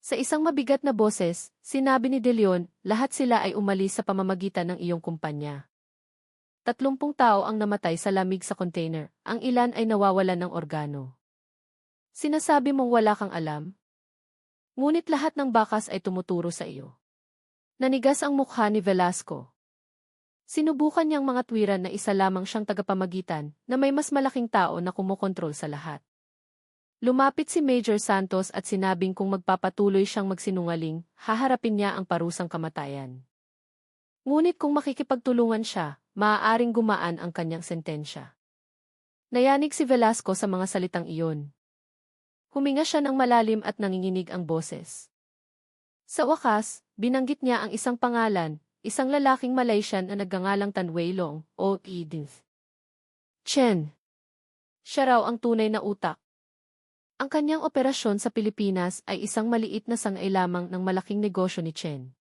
Sa isang mabigat na boses, sinabi ni De Leon, lahat sila ay umalis sa pamamagitan ng iyong kumpanya. 30 tao ang namatay sa lamig sa container, ang ilan ay nawawalan ng organo. Sinasabi mong wala kang alam? Ngunit lahat ng bakas ay tumuturo sa iyo. Nanigas ang mukha ni Velasco. Sinubukan niyang mga tuwiran na isa lamang siyang tagapamagitan, na may mas malaking tao na kumokontrol sa lahat. Lumapit si Major Santos at sinabing kung magpapatuloy siyang magsinungaling, haharapin niya ang parusang kamatayan. Ngunit kung makikipagtulungan siya, maaaring gumaan ang kanyang sentensya. Nayanig si Velasco sa mga salitang iyon. Huminga siya ng malalim at nanginginig ang boses. Sa wakas, binanggit niya ang isang pangalan, isang lalaking Malaysian na nagngangalang Tan Weilong, o Edith Chen. Siya raw ang tunay na utak. Ang kanyang operasyon sa Pilipinas ay isang maliit na sangay lamang ng malaking negosyo ni Chen.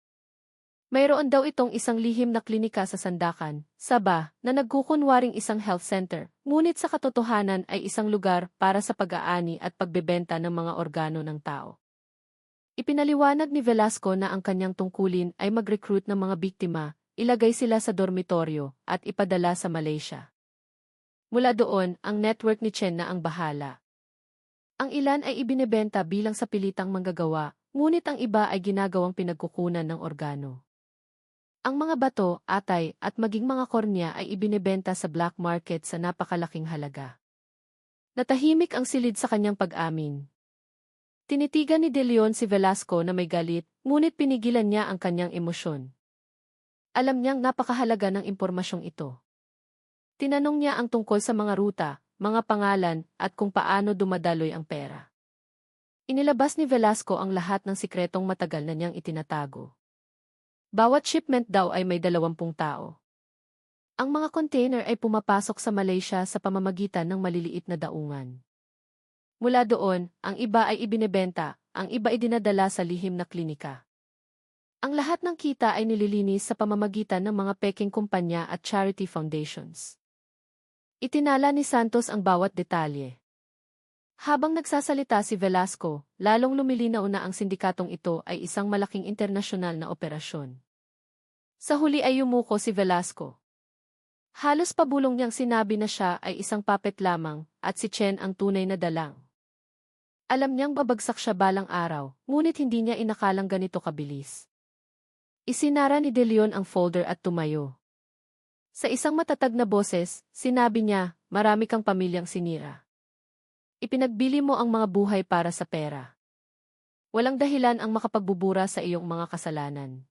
Mayroon daw itong isang lihim na klinika sa Sandakan, Sabah, na nagkukunwaring isang health center, ngunit sa katotohanan ay isang lugar para sa pag-aani at pagbebenta ng mga organo ng tao. Ipinaliwanag ni Velasco na ang kanyang tungkulin ay mag-recruit ng mga biktima, ilagay sila sa dormitoryo, at ipadala sa Malaysia. Mula doon, ang network ni Chen na ang bahala. Ang ilan ay ibinebenta bilang sa pilitang manggagawa, ngunit ang iba ay ginagawang pinagkukunan ng organo. Ang mga bato, atay, at maging mga kornea ay ibinebenta sa black market sa napakalaking halaga. Natahimik ang silid sa kanyang pag-amin. Tinitigan ni De Leon si Velasco na may galit, ngunit pinigilan niya ang kanyang emosyon. Alam niyang napakahalaga ng impormasyong ito. Tinanong niya ang tungkol sa mga ruta, mga pangalan, at kung paano dumadaloy ang pera. Inilabas ni Velasco ang lahat ng sikretong matagal na niyang itinatago. Bawat shipment daw ay may 20 tao. Ang mga container ay pumapasok sa Malaysia sa pamamagitan ng maliliit na daungan. Mula doon, ang iba ay ibinebenta, ang iba ay dinadala sa lihim na klinika. Ang lahat ng kita ay nililinis sa pamamagitan ng mga peking kumpanya at charity foundations. Itinala ni Santos ang bawat detalye. Habang nagsasalita si Velasco, lalong lumilinaw na ang sindikatong ito ay isang malaking internasyonal na operasyon. Sa huli ay yumuko si Velasco. Halos pabulong niyang sinabi na siya ay isang puppet lamang, at si Chen ang tunay na dalang. Alam niyang babagsak siya balang araw, ngunit hindi niya inakalang ganito kabilis. Isinara ni De Leon ang folder at tumayo. Sa isang matatag na boses, sinabi niya, marami kang pamilyang sinira. Ipinagbili mo ang mga buhay para sa pera. Walang dahilan ang makapagbubura sa iyong mga kasalanan.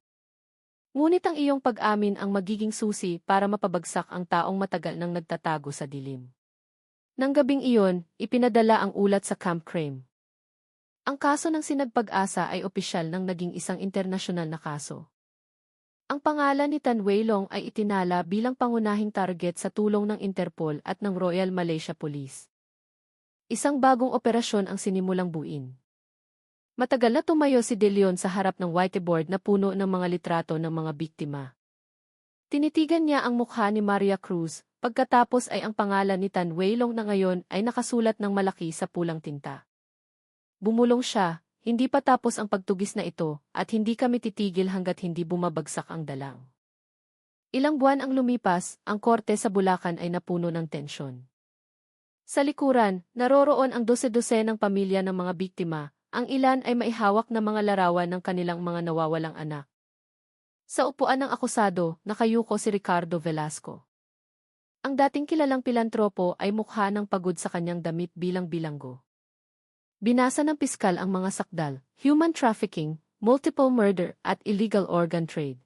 Ngunit ang iyong pag-amin ang magiging susi para mapabagsak ang taong matagal nang nagtatago sa dilim. Nang gabing iyon, ipinadala ang ulat sa Camp Crame. Ang kaso ng Sinagpag-asa ay opisyal nang naging isang internasyonal na kaso. Ang pangalan ni Tan Weilong ay itinala bilang pangunahing target sa tulong ng Interpol at ng Royal Malaysia Police. Isang bagong operasyon ang sinimulang buuin. Matagal na tumayo si De Leon sa harap ng whiteboard na puno ng mga litrato ng mga biktima. Tinitigan niya ang mukha ni Maria Cruz, pagkatapos ay ang pangalan ni Tan Weilong na ngayon ay nakasulat ng malaki sa pulang tinta. Bumulong siya, hindi pa tapos ang pagtugis na ito, at hindi kami titigil hanggat hindi bumabagsak ang dalang. Ilang buwan ang lumipas, ang korte sa Bulacan ay napuno ng tensyon. Sa likuran, naroroon ang dose-dosenang pamilya ng mga biktima, ang ilan ay maihawak na mga larawan ng kanilang mga nawawalang anak. Sa upuan ng akusado, nakayuko si Ricardo Velasco. Ang dating kilalang pilantropo ay mukha ng pagod sa kanyang damit bilang bilanggo. Binasa ng piskal ang mga sakdal, human trafficking, multiple murder at illegal organ trade.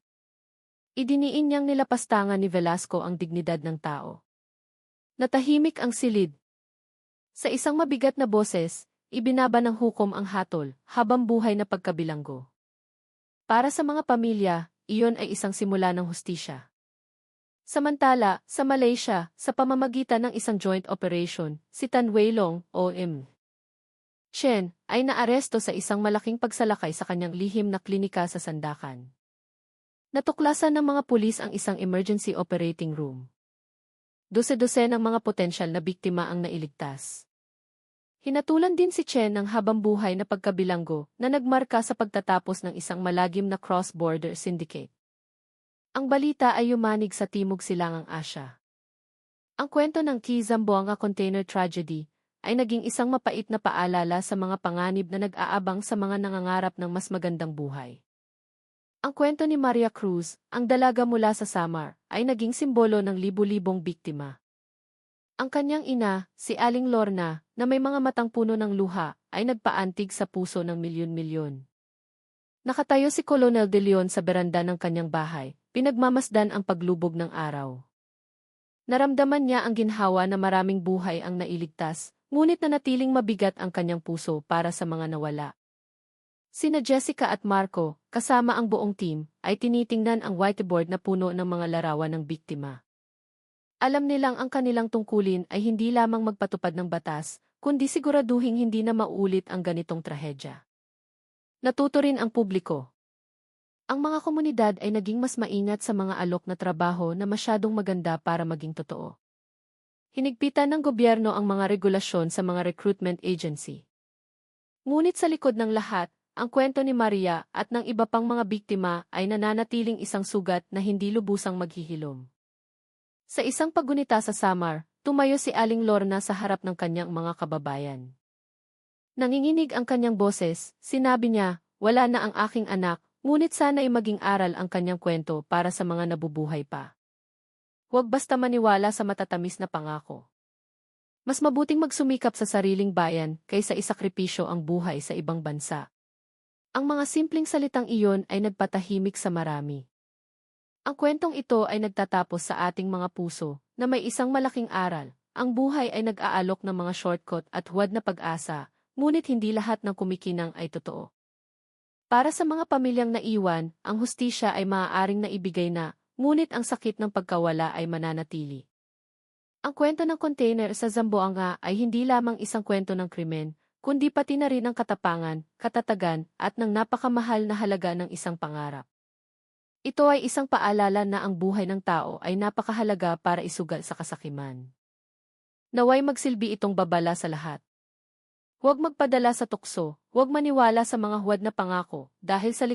Idiniin niyang nilapastangan ni Velasco ang dignidad ng tao. Natahimik ang silid. Sa isang mabigat na boses, ibinaba ng hukom ang hatol, habang buhay na pagkabilanggo. Para sa mga pamilya, iyon ay isang simula ng hustisya. Samantala, sa Malaysia, sa pamamagitan ng isang joint operation, si Tan Weilong, O.M. Chen, ay naaresto sa isang malaking pagsalakay sa kanyang lihim na klinika sa Sandakan. Natuklasan ng mga pulis ang isang emergency operating room. Dose-dose ng mga potensyal na biktima ang nailigtas. Hinatulan din si Chen ng habambuhay na pagkabilanggo na nagmarka sa pagtatapos ng isang malagim na cross-border syndicate. Ang balita ay yumanig sa Timog Silangang Asya. Ang kwento ng Key Zamboanga Container Tragedy ay naging isang mapait na paalala sa mga panganib na nag-aabang sa mga nangangarap ng mas magandang buhay. Ang kwento ni Maria Cruz, ang dalaga mula sa Samar, ay naging simbolo ng libu-libong biktima. Ang kanyang ina, si Aling Lorna, na may mga matang puno ng luha, ay nagpaantig sa puso ng milyon-milyon. Nakatayo si Colonel De Leon sa beranda ng kanyang bahay, pinagmamasdan ang paglubog ng araw. Naramdaman niya ang ginhawa na maraming buhay ang nailigtas, ngunit nanatiling mabigat ang kanyang puso para sa mga nawala. Sina Jessica at Marco, kasama ang buong team, ay tinitingnan ang whiteboard na puno ng mga larawan ng biktima. Alam nilang ang kanilang tungkulin ay hindi lamang magpatupad ng batas, kundi siguraduhing hindi na maulit ang ganitong trahedya. Natuto rin ang publiko. Ang mga komunidad ay naging mas maingat sa mga alok na trabaho na masyadong maganda para maging totoo. Hinigpitan ng gobyerno ang mga regulasyon sa mga recruitment agency. Ngunit sa likod ng lahat, ang kwento ni Maria at ng iba pang mga biktima ay nananatiling isang sugat na hindi lubusang maghihilom. Sa isang paggunita sa Samar, tumayo si Aling Lorna sa harap ng kanyang mga kababayan. Nanginginig ang kanyang boses, sinabi niya, wala na ang aking anak, ngunit sana ay maging aral ang kanyang kwento para sa mga nabubuhay pa. Huwag basta maniwala sa matatamis na pangako. Mas mabuting magsumikap sa sariling bayan kaysa isakripisyo ang buhay sa ibang bansa. Ang mga simpleng salitang iyon ay nagpatahimik sa marami. Ang kwentong ito ay nagtatapos sa ating mga puso na may isang malaking aral. Ang buhay ay nag-aalok ng mga shortcut at huwad na pag-asa, ngunit hindi lahat ng kumikinang ay totoo. Para sa mga pamilyang naiwan, ang hustisya ay maaaring naibigay na, ngunit ang sakit ng pagkawala ay mananatili. Ang kwento ng container sa Zamboanga ay hindi lamang isang kwento ng krimen, kundi pati na rin ng katapangan, katatagan, at ng napakamahal na halaga ng isang pangarap. Ito ay isang paalala na ang buhay ng tao ay napakahalaga para isugal sa kasakiman. Naway magsilbi itong babala sa lahat. Huwag magpadala sa tukso, huwag maniwala sa mga huwad na pangako, dahil sa